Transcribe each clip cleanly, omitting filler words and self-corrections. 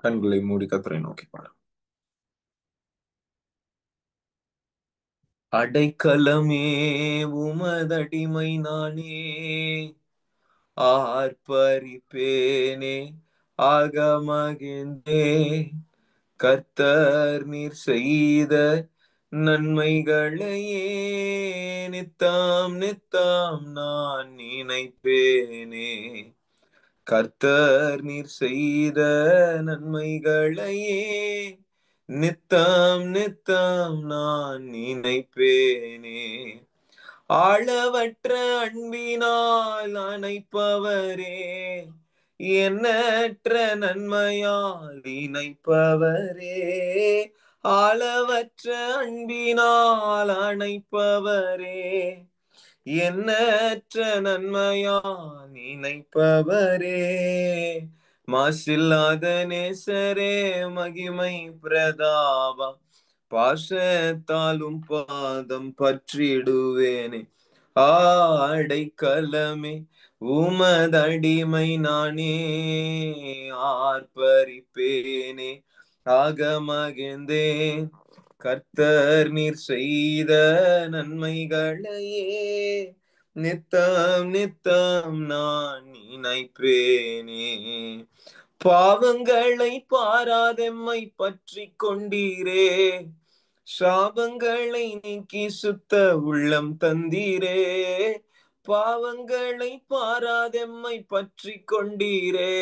கண்களை மூடி கர்த்தரை நோக்கி பாடும். அடைக்கலமே உமதடிமை நானே, ஆர்ப்பரிப்பேனே ஆகமகிழ்ந்தே. கர்த்தர் நீர் செய்த நன்மைகளையே நித்தம் நித்தம் நான் நினைப்பேனே. கர்த்தர் நீர் செய்த நன்மைகளையே நித்தம் நித்தம் நான் நினைப்பேனே. ஆழவற்ற அன்பினால் அணைப்பவரே, எண்ணற்ற நன்மையால் இணைப்பவரே. ஆழவற்ற அன்பினால் அணைப்பவரே, எண்ணற்ற நன்மையால் இணைப்பவரே. மாசில்லாத நேசரே, மகிமை பிரதாபம் பாசத்தாலும் பாதம் பற்றிடுவேனே. அடைக்கலமே உமதடிமை நானே, ஆர்ப்பரிப்பேனே ஆகமகிழ்ந்தேன். கர்த்தர் நீர் செய்த நன்மைகளையே நித்தம் நித்தம் நான் நினைப்பேனே. பாவங்களை பாராதெம்மை பற்றி கொண்டீரே, சாபங்களை நீக்கி சுத்த உள்ளம் தந்தீரே. பாவங்களை பாராதெம்மை பற்றி கொண்டீரே,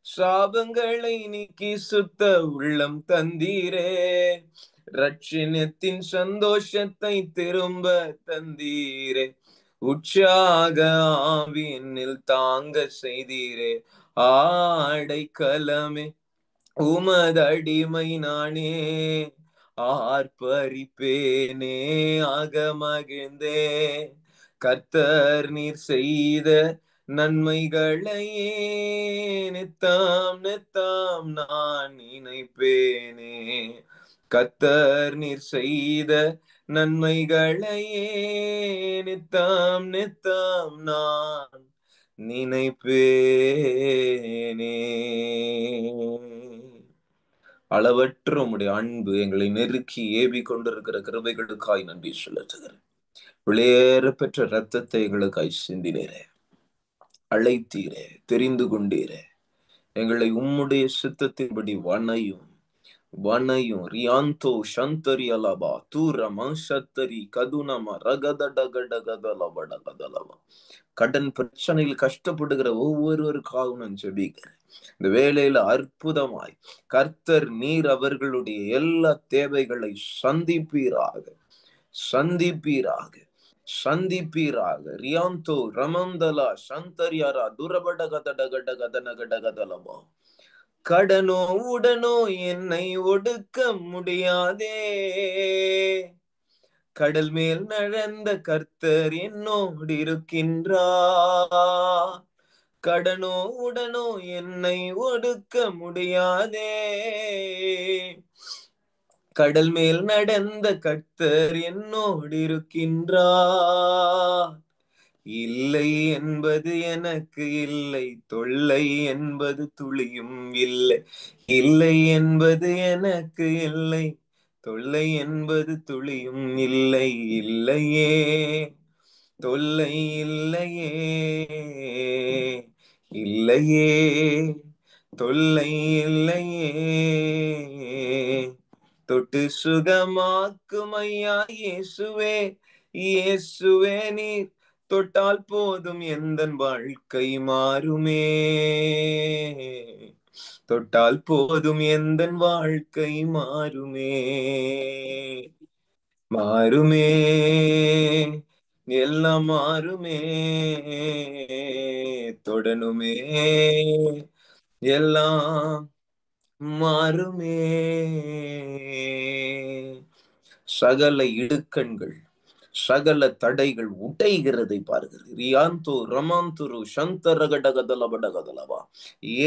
சாபங்களை நீக்கி சுத்த உள்ளம் தந்தீரே. ரட்சணத்தின் சந்தோஷத்தை திரும்ப தந்தீரே, உற்சாக ஆவியில் தாங்க செய்தீரே. அடைக்கலமே உமதடிமை நானே, ஆர்ப்பரிப்பேனே ஆகமகிழ்ந்தே. கர்த்தர் நீர் செய்த நன்மைகளையே நித்தம் நித்தம் நான் நினைப்பேனே. கர்த்தர் நீர் செய்த நன்மைகளையே நித்தம் நித்தம் நான் நினைப்பேனே. அளவற்ற உம்முடைய அன்பு எங்களை நெருக்கி ஏவி கொண்டிருக்கிற கிருபைகளுக்காய் நன்றி செலுத்துகிறேன். வெளியேற பெற்ற இரத்தத்தை எங்களுக்காய் சிந்தினீரே, அழைத்தீரே, தெரிந்து கொண்டீரே. எங்களை உம்முடைய சித்தத்தின்படி வனையும் ரியாந்தோ சந்தரி அலபா தூரமா சத்தரி கதுனமா ரகதடகடகதலபடகதலவா. கடன் பிரச்சனையில் கஷ்டப்படுகிற ஒவ்வொருவருக்காகவும் நான் ஜெபிக்கிறேன். இந்த வேளையில அற்புதமாய் கர்த்தர் நீர் அவர்களுடைய எல்லா தேவைகளை சந்திப்பீராக சந்திப்பீராக சந்திப்பீராக. ரியாந்தோ ரமந்தலா சந்தரியாரா துரபடகதடகடகதனகடகதலபா. கடனோ உடனோ என்னை ஒடுக்க முடியாதே, கடல் மேல் நடந்த கர்த்தர் என்னோடு இருக்கின்றார். கடனோ உடனோ என்னை ஒடுக்க முடியாதே, கடல் மேல் நடந்த கர்த்தர் என்னோடு இருக்கின்றார். இல்லை என்பது எனக்கு இல்லை, தொல்லை என்பது துளியும் இல்லை. இல்லை என்பது எனக்கு இல்லை, தொல்லை என்பது துளியும் இல்லை. இல்லையே, தொல்லை இல்லையே, இல்லையே, தொல்லை இல்லையே. தொட்டு சுகமாக்கும் ஐயா இயேசுவே, இயேசுவே நீர் தொட்டால் போதும் எந்தன் வாழ்க்கை மாறுமே. தொட்டால் போதும் எந்தன் வாழ்க்கை மாறுமே, மாறுமே, எல்லாம் மாறுமே. தொடனுமே, எல்லாம் மாறுமே. சகல இடுக்கண்கள் சகல தடைகள் உடைகிறதை பார்க்கிறது. ரியாந்தோ ரமாந்துரு சந்தரகடகதலபடகதலவா.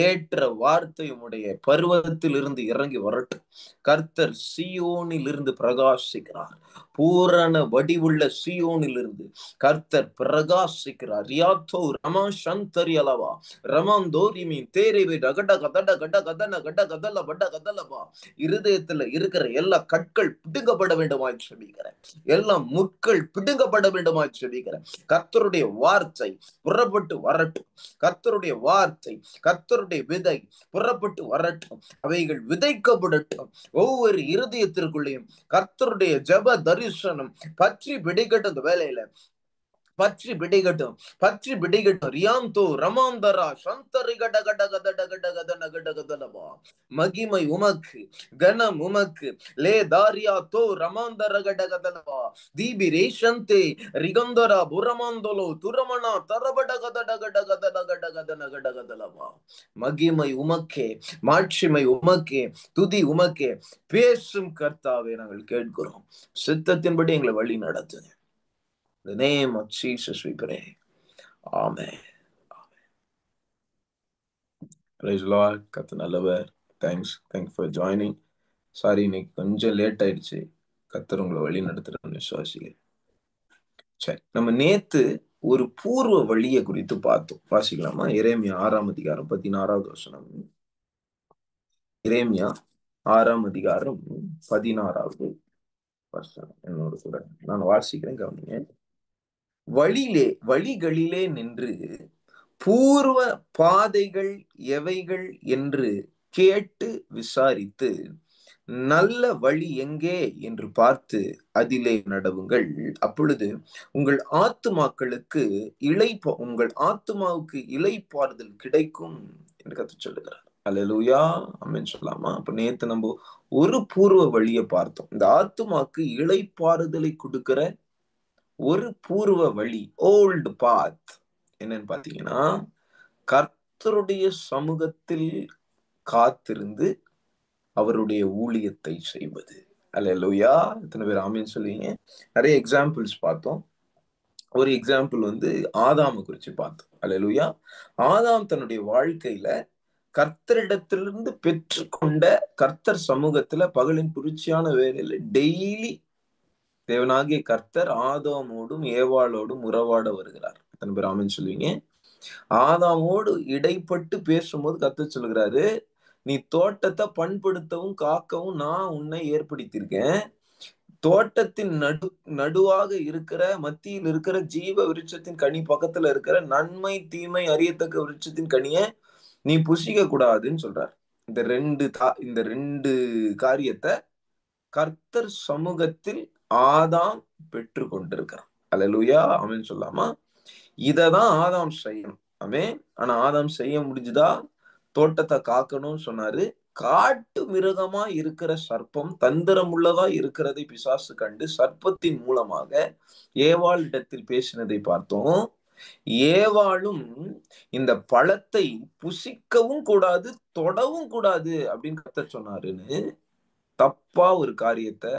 ஏற்ற வார்த்தை உடைய பர்வதத்தில் இருந்து இறங்கி வரட்டும். கர்த்தர் சியோனில் இருந்து பிரகாசிக்கிறார். பூரண வடிவுள்ள சியோனிலிருந்து கர்த்தர் பிரகாசிக்கிறார். ரியாத்தோ ரமா சந்தரி அளவா ரமாந்தோரிமி தேரேவி ரகட கதட கட கதன கட கதல பட கதலபா. இருதயத்துல இருக்கிற எல்லா கற்கள் பிடுங்கப்பட வேண்டுமாய் செபிக்கிறேன். எல்லா முட்கள் பிடுங்கப்பட வேண்டுமாய் செபிக்கிறேன். கர்த்தருடைய வார்த்தை புறப்பட்டு வரட்டும். கர்த்தருடைய வார்த்தை, கர்த்தருடைய விதை புறப்பட்டு வரட்டும். அவைகள் விதைக்கப்படட்டும். ஒவ்வொரு இருதயத்திற்குள்ளேயும் கர்த்தருடைய ஜெப தரிசனம் பற்றி பிடிக்கட்டும். வேலையில பற்றி பிடிக்கட்டும், பற்றி பிடிக்கட்டும். ரியாந்தோ ரமாந்தரா சந்தரி கட கட கத கட கதன கட கதலபா. மகிமை உமக்கு, கனம் உமக்கு. லே தாரியா தோ ரமாந்தர கட கதலபா. தீபி ரேஷந்தே ரிகந்தரா புரமாந்தோலோ துரமனா தரபட கதட கட கதன கட கதன கட கதலபா. மகிமை உமக்கே, மாட்சிமை உமக்கே, துதி உமக்கே. பேசும் கர்த்தாவே நாங்கள் கேட்கிறோம். சித்தத்தின்படி எங்களை வழி நடத்துங்க. In the name of Jesus we pray. Amen. Praise the Lord. கர்த்தர் நல்லவர். Thanks for joining. சாரி, இன்னைக்கு கொஞ்சம் லேட் ஆயிடுச்சு. கர்த்தர் உங்களை வழி நடத்துறேன்னு விசுவாசிக்கிறேன். சரி, நம்ம நேத்து ஒரு பூர்வ வழியை குறித்து பார்த்தோம். வாசிக்கலாமா? எரேமியா 6ஆம் அதிகாரம் 16வது வசனம். எரேமியா 6ஆம் அதிகாரம் 16வது வசனம். என்னோட கூட நான் வாசிக்கிறேன், கவனிங்க. வழிகளிலே நின்று பூர்வ பாதைகள் எவைகள் என்று கேட்டு விசாரித்து நல்ல வழி எங்கே என்று பார்த்து அதிலே நடவுங்கள். அப்பொழுது உங்கள் ஆத்துமாவுக்கு இளைப்பாறுதல் கிடைக்கும் என்று கர்த்தர் சொல்லுகிறார். அல்லேலூயா, ஆமென் சொல்லலாமா? அப்ப நேத்து நம்ம ஒரு பூர்வ வழியை பார்த்தோம். இந்த ஆத்துமாக்கு இளைப்பாறுதலை கொடுக்கிற ஒரு பூர்வ வழி, ஓல்டு பாத் என்னன்னு பாத்தீங்கன்னா, கர்த்தருடைய சமூகத்தில் காத்திருந்து அவருடைய ஊழியத்தை செய்வது. அல்லேலூயா. எத்தனை பேர் ஆமென் சொல்லுவீங்க? நிறைய எக்ஸாம்பிள்ஸ் பார்த்தோம். ஒரு எக்ஸாம்பிள் ஆதாமை குறிச்சு பார்த்தோம். அல்லேலூயா. ஆதாம் தன்னுடைய வாழ்க்கையில கர்த்தரிடத்திலிருந்து பெற்றுக்கொண்ட கர்த்தர் சமூகத்துல பகலின் புரிச்சியான வேலையில டெய்லி தேவனாகிய கர்த்தர் ஆதாமோடும் ஏவாளோடும் உறவாட வருகிறார். எத்தனை பேர் ஆமென் சொல்லுவீங்க? ஆதாமோடு இடைப்பட்டு பேசும்போது கர்த்தர் சொல்லுகிறாரு, நீ தோட்டத்தை பண்படுத்தவும் காக்கவும் நான் உன்னை ஏற்படுத்தியிருக்கேன். தோட்டத்தின் நடுவாக இருக்கிற மத்தியில் இருக்கிற ஜீவ விருட்சத்தின் கனி பக்கத்துல இருக்கிற நன்மை தீமை அறியத்தக்க விருட்சத்தின் கனியை நீ புசிக்க கூடாதுன்னு சொல்றார். இந்த ரெண்டு காரியத்தை கர்த்தர் சமூகத்தில் ஆதாம் பெற்று கொண்டிருக்கிறான். அல்லேலூயா, ஆமென் சொல்லாமா? இததான் ஆதாம் செய்யணும். ஆமென். ஆனா ஆதாம் செய்ய முடிஞ்சுதா? தோட்டத்தை காக்கணும்னு சொன்னாரு. காட்டு மிருகமா இருக்கிற சர்ப்பம் தந்திரம் உள்ளதா இருக்கிறதை பிசாசு கண்டு சர்ப்பத்தின் மூலமாக ஏவாள் இடத்தில் பேசினதை பார்த்தோம். ஏவாளும் இந்த பழத்தை புசிக்கவும் கூடாது தொடவும் கூடாது அப்படின்னு கர்த்தர் சொன்னாருன்னு தப்பா ஒரு காரியத்தை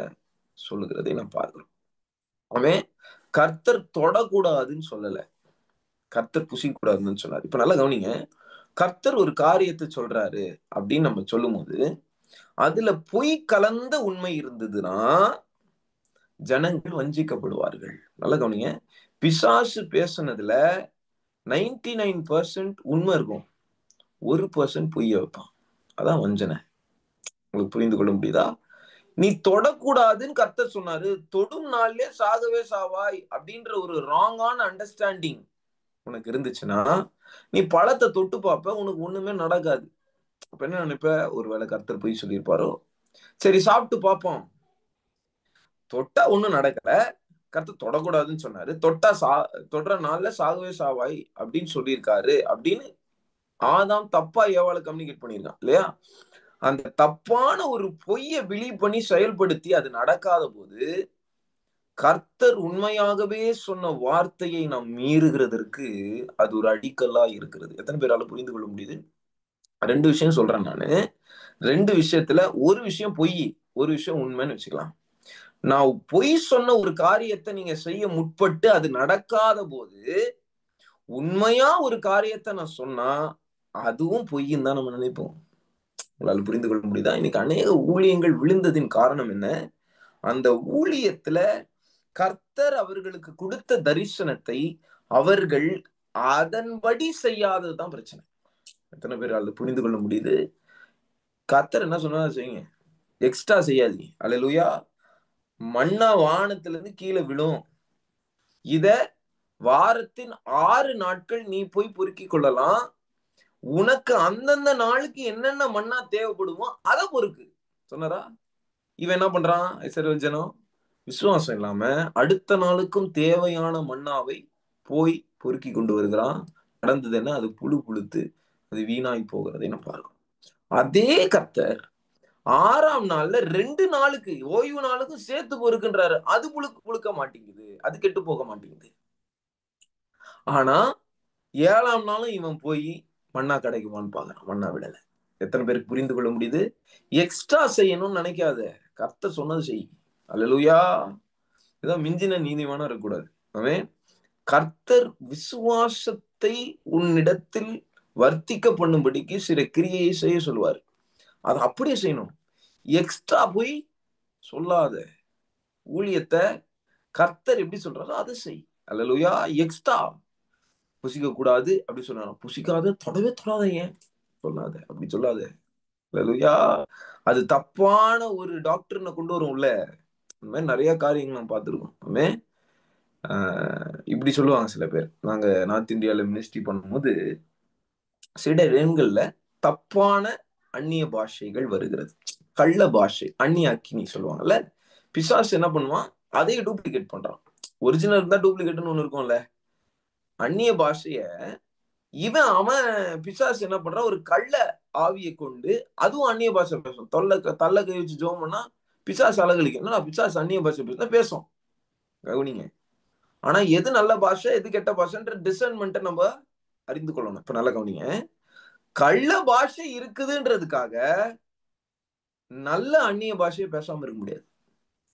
சொல்லுகிறதை நான் பார்க்கிறோம். அவன் கர்த்தர் தொடக்கூடாதுன்னு சொல்லல, கர்த்தர் புசிக்க கூடாதுன்னு சொன்னாரு. இப்ப நல்லா கவனிங்க. கர்த்தர் ஒரு காரியத்தை சொல்றாரு அப்படின்னு நம்ம சொல்லும் போது அதுல பொய் கலந்த உண்மை இருந்ததுன்னா ஜனங்கள் வஞ்சிக்கப்படுவார்கள். நல்லா கவனிங்க. பிசாசு பேசுனதுல 99% உண்மை இருக்கும், 1% பொய்ய வைப்பான். அதான் வஞ்சனை. உங்களுக்கு புரிந்து கொள்ள முடியுதா? நீ தொடக்கூடாதுன்னு கர்த்தர் சொன்னாரு. தொடும் நாள்லயே சாகவே சாவாய் அப்படின்ற ஒரு ராங்கான அண்டர்ஸ்டாண்டிங் உனக்கு இருந்துச்சுன்னா நீ பழத்தை தொட்டு பார்ப்ப, உனக்கு ஒண்ணுமே நடக்காது. அப்ப என்ன நினைப்ப? ஒருவேளை கர்த்தர் போய் சொல்லியிருப்பாரோ, சரி சாப்பிட்டு பார்ப்போம். தொட்டா ஒண்ணும் நடக்கல, கர்த்தர் தொடக்கூடாதுன்னு சொன்னாரு, தொடுற நாள்ல சாகவே சாவாய் அப்படின்னு சொல்லியிருக்காரு அப்படின்னு ஆதாம் தப்பா ஏவாளை கம்யூனிகேட் பண்ணியிருக்கான் இல்லையா? அந்த தப்பான ஒரு பொய்யை பிலீவ் பண்ணி செயல்படுத்தி அது நடக்காத போது கர்த்தர் உண்மையாகவே சொன்ன வார்த்தையை நாம் மீறுகிறதற்கு அது ஒரு அடிக்கல்லா இருக்கிறது. எத்தனை பேரால புரிந்து கொள்ள முடியுது? 2 விஷயம் சொல்றேன் நானு. 2 விஷயத்துல ஒரு விஷயம் பொய், ஒரு விஷயம் உண்மைன்னு வச்சுக்கலாம். நான் பொய் சொன்ன ஒரு காரியத்தை நீங்க செய்ய முற்பட்டு அது நடக்காத போது உண்மையா ஒரு காரியத்தை நான் சொன்னா அதுவும் பொய்ன்னு தான் நம்ம நினைப்போம். உங்களால புரிந்து கொள்ள முடியுதா? இன்னைக்கு அநேக ஊழியங்கள் விழுந்ததின் காரணம் என்ன? அந்த ஊழியத்துல கர்த்தர் அவர்களுக்கு கொடுத்த தரிசனத்தை அவர்கள் அதன்படி செய்யாததுதான் பிரச்சனை. எத்தனை பேர் அது புரிந்து கொள்ள முடியுது? கர்த்தர் என்ன சொன்னா செய்யுங்க, எக்ஸ்ட்ரா செய்யாதீங்க. அல்லேலூயா. மன்னா வானத்துல இருந்து கீழே விழும், இத வாரத்தின் 6 நாட்கள் நீ போய் பொறுக்கிக் கொள்ளலாம். உனக்கு அந்தந்த நாளுக்கு என்னென்ன மன்னா தேவைப்படுமோ அதை பொறுக்கு சொன்னாரா? இவன் என்ன பண்றான்? இஸ்ரவேல் ஜனம் விசுவாசம் இல்லாம அடுத்த நாளுக்கும் தேவையான மன்னாவை போய் பொறுக்கி கொண்டு வருகிறான். நடந்தது என்ன? அது புழு புழுத்து அது வீணாய் போகிறதை நம்ம பார்க்கணும். அதே கர்த்தர் 6ஆம் நாள்ல 2 நாளுக்கு ஓய்வு நாளுக்கும் சேர்த்து பொறுக்குன்றாரு. அது புழுக்க மாட்டேங்குது, அது கெட்டு போக மாட்டேங்குது. ஆனா 7ஆம் நாளும் இவன் போய் மன்னா கிடைக்குமான்னு பாக்குறான், மன்னா விடல. எத்தனை பேருக்கு புரிந்து கொள்ள முடியுது? எக்ஸ்ட்ரா செய்யணும்னு நினைக்காத, கர்த்தர் சொன்னது செய். அல்லேலூயா. இதான் மிஞ்சின நீதிமானா இருக்கக்கூடாது. அவன் கர்த்தர் விசுவாசத்தை உன்னிடத்தில் வர்த்திக்க பண்ணும்படிக்கு சில கிரியையை செய்ய சொல்லுவார். அதை அப்படியே செய்யணும். எக்ஸ்ட்ரா போய் சொல்லாத. ஊழியத்தை கர்த்தர் எப்படி சொல்றாரோ அதை செய். அல்லேலூயா. எக்ஸ்ட்ரா புசிக்க கூடாது அப்படி சொன்னாங்க. புசிக்காத, தொடவே தொடாத, ஏன் சொல்லாத, அப்படி சொல்லாத. அல்லேலூயா. அது தப்பான ஒரு டாக்டர்னை கொண்டு வரும் உள்ள. இந்த மாதிரி நிறைய காரியங்கள் நம்ம பார்த்துருக்கோம். இப்படி சொல்லுவாங்க சில பேர். நாங்க நார்த் இந்தியால மினிஸ்ட்ரி பண்ணும்போது சில இடங்கள்ல தப்பான அந்நிய பாஷைகள் வருகிறது. கள்ள பாஷை, அந்நிய அக்கினி சொல்லுவாங்கல்ல. பிசாசு என்ன பண்ணுவான்? அதையே டூப்ளிகேட் பண்றான். ஒரிஜினல் இருந்தா டூப்ளிகேட்னு ஒண்ணு இருக்கும்ல. அந்நிய பாஷைய அவன் பிசாசு என்ன பண்றான்? ஒரு கள்ள ஆவியை கொண்டு அதுவும் அந்நிய பாஷை பேசும். தள்ள கை வச்சு ஜோம் பண்ணா பிசாசு அலகழிக்கும். என்னடா பிசாசு அந்நிய பாஷை பேசும், கவனிங்க. ஆனா எது நல்ல பாஷை எது கெட்ட பாஷைன்ற டிசர்ன்மெண்ட்டை நம்ம அறிந்து கொள்ளணும். இப்ப நல்ல கவனிங்க. கள்ள பாஷை இருக்குதுன்றதுக்காக நல்ல அந்நிய பாஷையை பேசாம இருக்க முடியாது.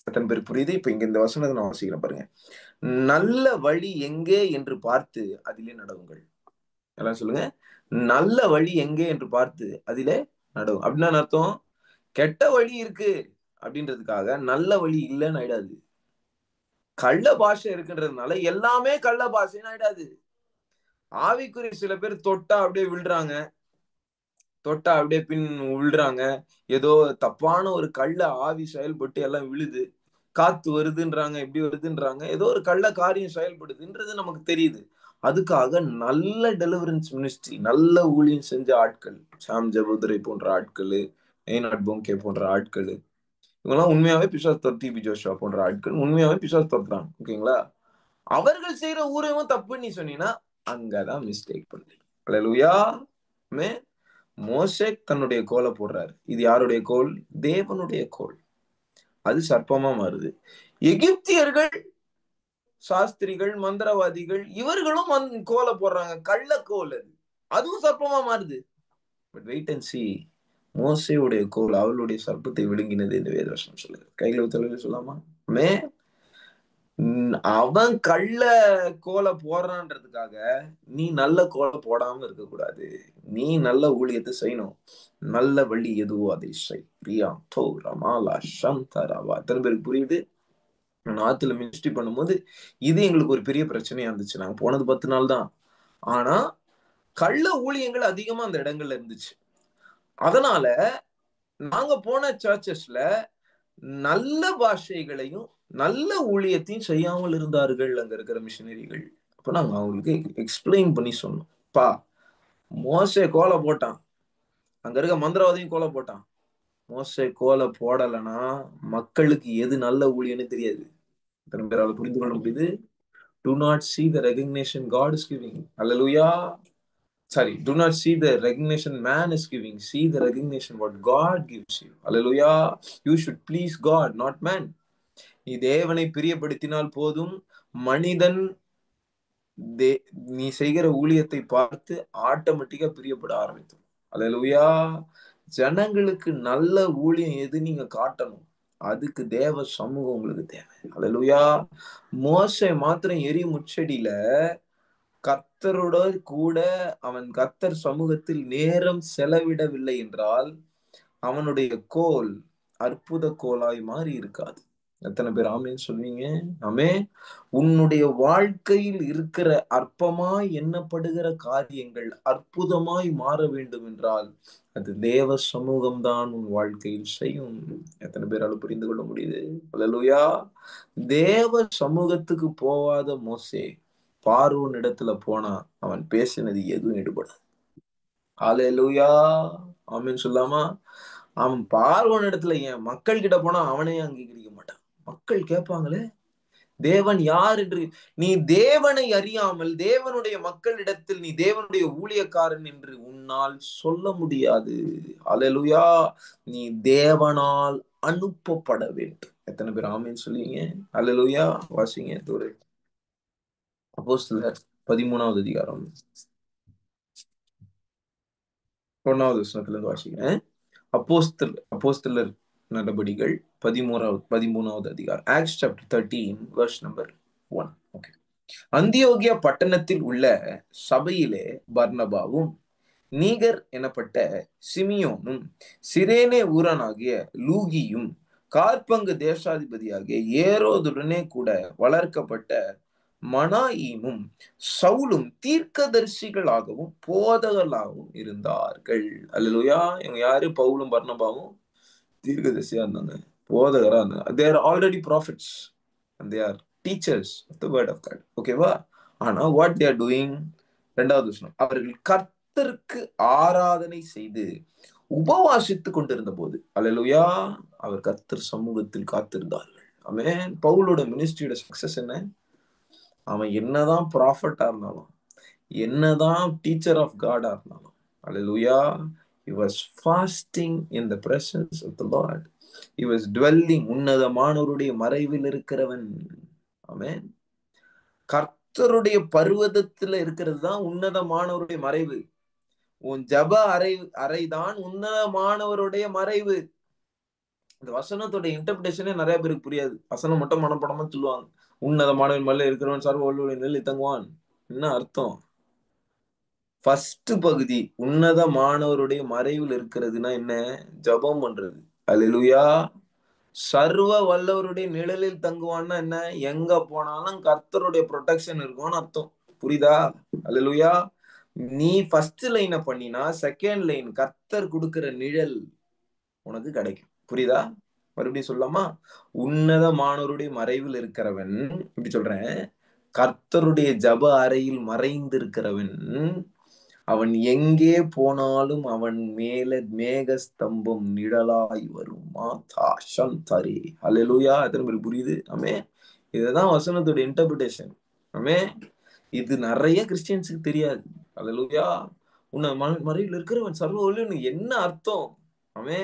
எத்தனை பேருக்கு புரியுது? இப்ப இங்க இந்த வசனத்தை நான் வாசிக்கிறேன் பாருங்க. நல்ல வழி எங்கே என்று பார்த்து அதிலே நடவுங்கள். எல்லாம் சொல்லுங்க. நல்ல வழி எங்கே என்று பார்த்து அதிலே நடவும். அப்படின்னா அர்த்தம், கெட்ட வழி இருக்கு அப்படின்றதுக்காக நல்ல வழி இல்லைன்னு ஆயிடாது. கள்ள பாஷை இருக்குன்றதுனால எல்லாமே கள்ள பாஷைன்னு ஆயிடாது. ஆவிக்குரிய சில பேர் தொட்டா அப்படியே விழுறாங்க, தொட்டா அப்படியே பின் விழுறாங்க. ஏதோ தப்பான ஒரு கள்ள ஆவி செயல்பட்டு எல்லாம் விழுது. காத்து வருதுன்றாங்க, எப்படி வருதுன்றாங்க, ஏதோ ஒரு கள்ள காரியம் செயல்படுதுன்றது நமக்கு தெரியுது. அதுக்காக நல்ல டெலிவரன்ஸ் மினிஸ்ட்ரி, நல்ல ஊழியம் செஞ்ச ஆட்கள், சாம் ஜபுதுரை போன்ற ஆட்கள், எய்னாட் போங்கே போன்ற ஆட்கள், இவங்கெல்லாம் உண்மையாவே பிசாசு துரத்தி, பி ஜோஷுவா போன்ற ஆட்கள் உண்மையாவே பிசாசு துரத்துறாங்க. ஓகேங்களா? அவர்கள் செய்யற ஊழியமும் தப்புன்னு நீ சொன்னீங்கன்னா அங்கதான் மிஸ்டேக் பண்றீங்க. அல்லேலூயா. மோசே தன்னுடைய கோலை போடுறாரு. இது யாருடைய கோல்? தேவனுடைய கோல். அது சர்ப்பமா மாறுது. எகிப்தியர்கள், சாஸ்திரிகள், மந்திரவாதிகள் இவர்களும் கோலை போடுறாங்க. கள்ள கோல் அது, அதுவும் சர்ப்பமா மாறுது. But wait and see. மோசையுடைய கோல் அவளுடைய சர்ப்பத்தை விழுங்கினது என்று வேதவசனம் சொல்லுது. கையில தலையில சொல்லாமா? அவன் கள்ள கோலை போடுறான்றதுக்காக நீ நல்ல கோலை போடாம இருக்கக்கூடாது. நீ நல்ல ஊழியத்தை செய்யணும். நல்ல வழி எதுவோ அதை செய். பிரியா தோ ரமாலா சந்தரவா. எத்தனை பேருக்கு புரியுது? நாத்துல மினிஸ்ட்ரி பண்ணும்போது இது எங்களுக்கு ஒரு பெரிய பிரச்சனையா இருந்துச்சு. நாங்க போனது 10 நாள் தான். ஆனா கள்ள ஊழியங்கள் அதிகமா அந்த இடங்கள்ல இருந்துச்சு. அதனால நாங்க போன சர்ச்சஸ்ல நல்ல பாஷைகளையும் நல்ல ஊழியத்தையும் செய்யாமல் இருந்தார்கள் அங்க இருக்கிற மிஷினரிகள். அப்ப நாங்க அவங்களுக்கு எக்ஸ்பிளைன் பண்ணி சொன்னோம். பா, மோசே கோலை போட்டான், அங்க இருக்க மந்திரவாதியும் கோலை போட்டான். மோசே கோலை போடலைன்னா மக்களுக்கு எது நல்ல ஊழியன்னு தெரியாது. எத்தனை பேரால புரிந்து கொள்ள முடியுது? Do not see the recognition God is giving. Hallelujah. Sorry, do not see the recognition man is giving. See the recognition what God gives you. Hallelujah. You should please God, not man. நீ தேவனை பிரியப்படுத்தினால் போதும். மனிதன் நீ செய்கிற ஊழியத்தை பார்த்து ஆட்டோமேட்டிக்கா பிரியப்பட ஆரம்பிக்கும். அல்லேலூயா. ஜனங்களுக்கு நல்ல ஊழியம் எது நீங்க காட்டணும், அதுக்கு தேவ சமூகம் உங்களுக்கு தேவை. அல்லேலூயா. மோசே மாத்திரம் எரி முச்சடியில கர்த்தரோட கூட அவன் கர்த்தர் சமூகத்தில் நேரம் செலவிடவில்லை என்றால் அவனுடைய கோல் அற்புத கோலாய் மாறி இருக்காது. எத்தனை பேர் ஆமேன்னு சொல்வீங்க? ஆமே. உன்னுடைய வாழ்க்கையில் இருக்கிற அற்பமாய் எண்ணப்படுகிற காரியங்கள் அற்புதமாய் மாற வேண்டும் என்றால் அது தேவ சமூகம்தான் உன் வாழ்க்கையில் செய்யும். எத்தனை பேரால புரிந்து கொள்ள முடியுது? அல்லேலூயா. தேவ சமூகத்துக்கு போகாத மோசே பார்வோன் இடத்துல போனா அவன் பேசினது எதுவும் எடுபடாது. அல்லேலூயா. ஆமென் சொல்லாமா? அவன் பார்வோன் இடத்துல ஏன் மக்கள் கிட்ட போனா அவனே அங்கீகரிக்க மாட்டான். மக்கள் கேட்பாங்களே தேவன் யார் என்று. நீ தேவனை அறியாமல் தேவனுடைய மக்களிடத்தில் நீ தேவனுடைய ஊழியக்காரன் என்று உன்னால் சொல்ல முடியாது. அல்லேலூயா. நீ தேவனால் அனுப்பப்பட வேண்டும். எத்தனை பேர் ஆமென் சொல்லுவீங்க? அல்லேலூயா. வாசிங்க தோழர். அப்போஸ்தலர் 13வது அதிகாரம் 1வது வசனத்துல இருந்து வாசிக்கிறேன். அப்போஸ்தலர் நடபடிகள் 13வது அதிகாரம். Acts chapter 13 verse number 1. Okay. அந்தியோகியா பட்டணத்தில் உள்ள சபையிலே பர்னபாவும் நீகர் எனப்பட்ட சிமியோனும் சிரேனே ஊரனாகிய லூகியும் காற்பங்கு தேசாதிபதியாகிய ஏரோதுடனே கூட வளர்க்கப்பட்ட மனாயீமும் சவுலும் தீர்க்கதரிசிகளாகவும் போதகர்களாகவும் இருந்தார்கள். அல்லேலூயா. இவங்க யாரு? பவுலும் பர்னபாவும் தீர்க்கதரிசியா இருந்தாங்க, போதகரா இருந்தாங்க. they are already prophets and they are teachers of the word of God. ஓகேவா? ஆனா what they are doing? இரண்டாவது வசனம், அவர்கள் கர்த்தருக்கு ஆராதனை செய்து உபவாசித்துக் கொண்டிருந்த போது, அல்லேலூயா, அவர் கர்த்தர் சமூகத்தில் காத்திருந்தார்கள். ஆமென். பவுலோட மினிஸ்ட்ரியோட சக்சஸ் என்ன? அவன் என்னதான் ப்ராஃபட்டா இருந்தாலும், என்னதான் டீச்சர் ஆஃப் காடா இருந்தாலும், அல்லேலூயா, he was fasting in the presence of the Lord. He was dwelling, உன்னதமானவருடைய மறைவில் இருக்கிறவன். ஆமென். கர்த்தருடைய பர்வதத்துல இருக்கிறது தான் உன்னதமானவருடைய மறைவு. உன் ஜப அறைதான் உன்னதமானவருடைய மறைவு. இந்த வசனத்தோட இன்டர்பிரேஷனே நிறைய பேருக்கு புரியாது. வசனம் மட்டும் மனப்படமா சொல்லுவாங்க. உன்னதமானவன் மேல இருக்கிறவன் சர்வ வல்லவரின் நிழலில் தங்குவான். என்ன அர்த்தம்? ஃபர்ஸ்ட் பகுதி உன்னதமானவருடைய மறைவில் இருக்கிறதுனா என்ன? ஜபம் பண்றது. அல்லேலூயா. சர்வ வல்லவருடைய நிழலில் தங்குவான்னா என்ன? எங்க போனாலும் கர்த்தருடைய ப்ரொடெக்ஷன் இருக்கும்னு அர்த்தம். புரியுதா? அல்லேலூயா. நீ ஃபர்ஸ்ட் லைனை பண்ணினா செகண்ட் லைன் கர்த்தர் கொடுக்கிற நிழல் உனக்கு கிடைக்கும். புரியுதா? மறுபடியும் சொல்லாமா? உன்னதமானவருடைய மறைவில் இருக்கிறவன், இப்படி சொல்றேன், கர்த்தருடைய ஜப அறையில் மறைந்திருக்கிறவன், அவன் எங்கே போனாலும் அவன் மேல மேக ஸ்தம்பம் நிழலாய் வரும். மாதா சந்தரி. அல்லேலூயா. எத்தனை பேருக்கு புரியுது? ஆமே. இதுதான் வசனத்தோட இன்டர்பிரேஷன். ஆமே. இது நிறைய கிறிஸ்டியன்ஸுக்கு தெரியாது. அல்லேலூயா. உன்னை மறைவில் இருக்கிறவன் சர்வ வல்லவன் என்ன அர்த்தம்? ஆமே.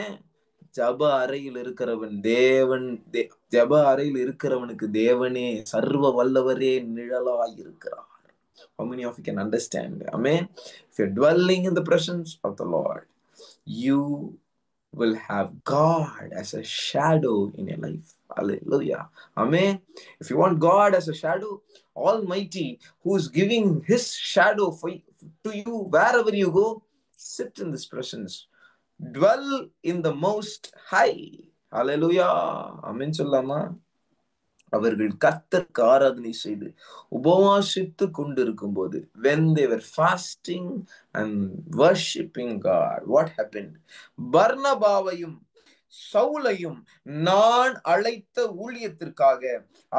ஜப அறையில் இருக்கிறவன் தேவன். ஜப அறையில் இருக்கிறவனுக்கு தேவனே சர்வ வல்லவரே நிழலாய் இருக்கிறார். How many of you can understand? Amen. If you're dwelling in the presence of the Lord, you will have God as a shadow in your life. Hallelujah. Amen. If you want God as a shadow, Almighty, who's giving His shadow to you wherever you go, sit in this presence. Dwell in the Most High. Hallelujah. Amen. சொல்லலாமா? அவர்கள் கர்த்தருக்கு ஆராதனை செய்து உபவாசித்து கொண்டிருக்கும் போது, when they were fasting and worshiping God, what happened? பர்னபாவையும் சவுலையும் நான் அழைத்த ஊழியத்திற்காக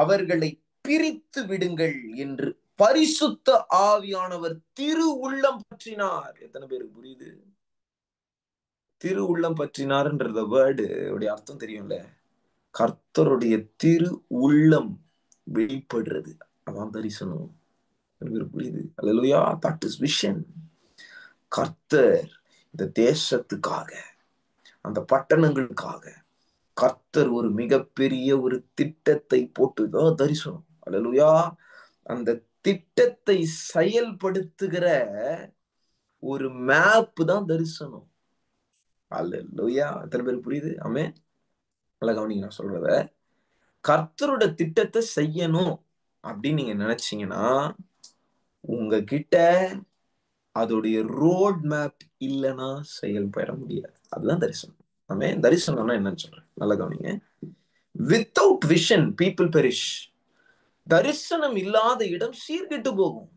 அவர்களை பிரித்து விடுங்கள் என்று பரிசுத்த ஆவியானவர் திரு உள்ளம் பற்றினார். எத்தனை பேருக்கு புரியுது? திரு உள்ளம் பற்றினார்ன்ற வேர்டு உடைய அர்த்தம் தெரியும்ல? கர்த்தருடைய திரு உள்ளம் வெளிப்படுறது, அதான் தரிசனம். புரியுது? அல்லேலூயா. That is vision. கர்த்தர் இந்த தேசத்துக்காக, அந்த பட்டணங்களுக்காக கர்த்தர் ஒரு மிகப்பெரிய ஒரு திட்டத்தை போட்டுதான் தரிசனம். அல்லேலூயா. அந்த திட்டத்தை செயல்படுத்துகிற ஒரு மேப் தான் தரிசனம். அல்லேலூயா. எத்தனை பேருக்கு புரியுது? ஆமே. நல்லா கவனிங்க நான் சொல்றத. கர்த்தரோட திட்டத்தை செய்யணும் அப்படின்னு நீங்க நினைச்சீங்கன்னா உங்ககிட்ட அதோடைய ரோட் மேப் இல்லைன்னா செயல்பட முடியாது. அதுதான் தரிசனம். ஆமே. தரிசனம்னா என்னன்னு சொல்றேன். நல்லா கவனிங்க. Without vision people perish. தரிசனம் இல்லாத இடம் சீர்கெட்டு போகும்.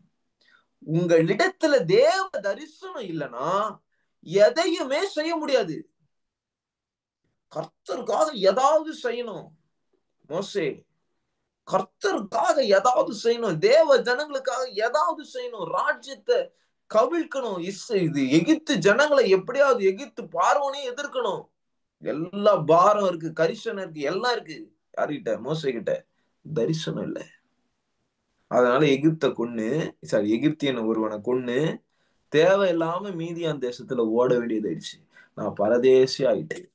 உங்களிடத்துல தேவ தரிசனம் இல்லைன்னா எதையுமே செய்ய முடியாது. கர்த்தருக்காக ஏதாவது செய்யணும். மோசே கர்த்தருக்காக ஏதாவது செய்யணும், தேவ ஜனங்களுக்காக ஏதாவது செய்யணும், ராஜ்யத்தை கவிழ்க்கணும். இது எகிப்து ஜனங்களை எப்படியாவது எகிப்து பார்வோனே எதிர்க்கணும். எல்லா பாரம் இருக்கு, கரிசனம் இருக்கு, எல்லாம் இருக்கு. யார்கிட்ட? மோசே கிட்ட. தரிசனம் இல்லை. அதனால எகிப்தியன் ஒருவனை கொன்னு தேவையில்லாம மீதியான் தேசத்துல ஓட வேண்டியதாயிடுச்சு. நான் பரதேசி ஆயிட்டேன்,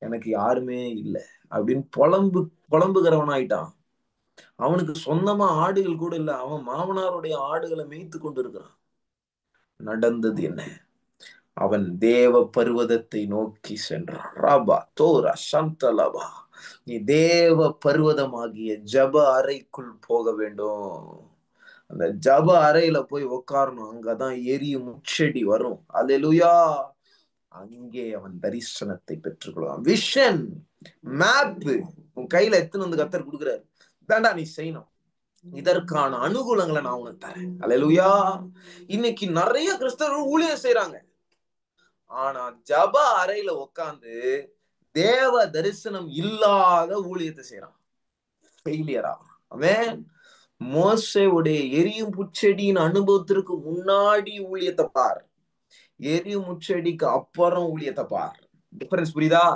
எனக்கு யாருமே இல்லை அப்படின்னு புலம்புகிறவன் ஆயிட்டான். அவனுக்கு சொந்தமா ஆடுகள் கூட இல்ல, அவன் மாமனாருடைய ஆடுகளை மேய்த்து கொண்டு இருக்கிறான். நடந்தது என்ன? அவன் தேவ பர்வதத்தை நோக்கி சென்றான். ராபா தோரா சந்தலபா, நீ தேவ பர்வதமாகிய ஜப அறைக்குள் போக வேண்டும். அந்த ஜப அறையில போய் உட்காரணும். அங்கதான் எரியும் முச்செடி வரும். அல்லேலூயா. அங்கே அவன் தரிசனத்தை பெற்றுக்கொள்வான். விஷன் மேப் உன் கையில எத்தனை வந்து கர்த்தர் கொடுக்குறாரு. தாண்டா நீ செய்யணும், இதற்கான அனுகூலங்களை நான் உனக்கு தரேன். அல்லேலூயா. இன்னைக்கு நிறைய கிறிஸ்தவர்கள் ஊழியம் செய்யறாங்க, ஆனா ஜப அறையில உட்கார்ந்து தேவ தரிசனம் இல்லாத ஊழியத்தை செய்யறான். ஃபெயிலியரா. அவன் மோசேவுடைய எரியும் புச்செடியின் அனுபவத்திற்கு முன்னாடி ஊழியத்தை பார், எரியும் முச்செடிக்கு அப்புறம் ஊழியத்தை பார். டிஃபரன்ஸ் புரியுதா?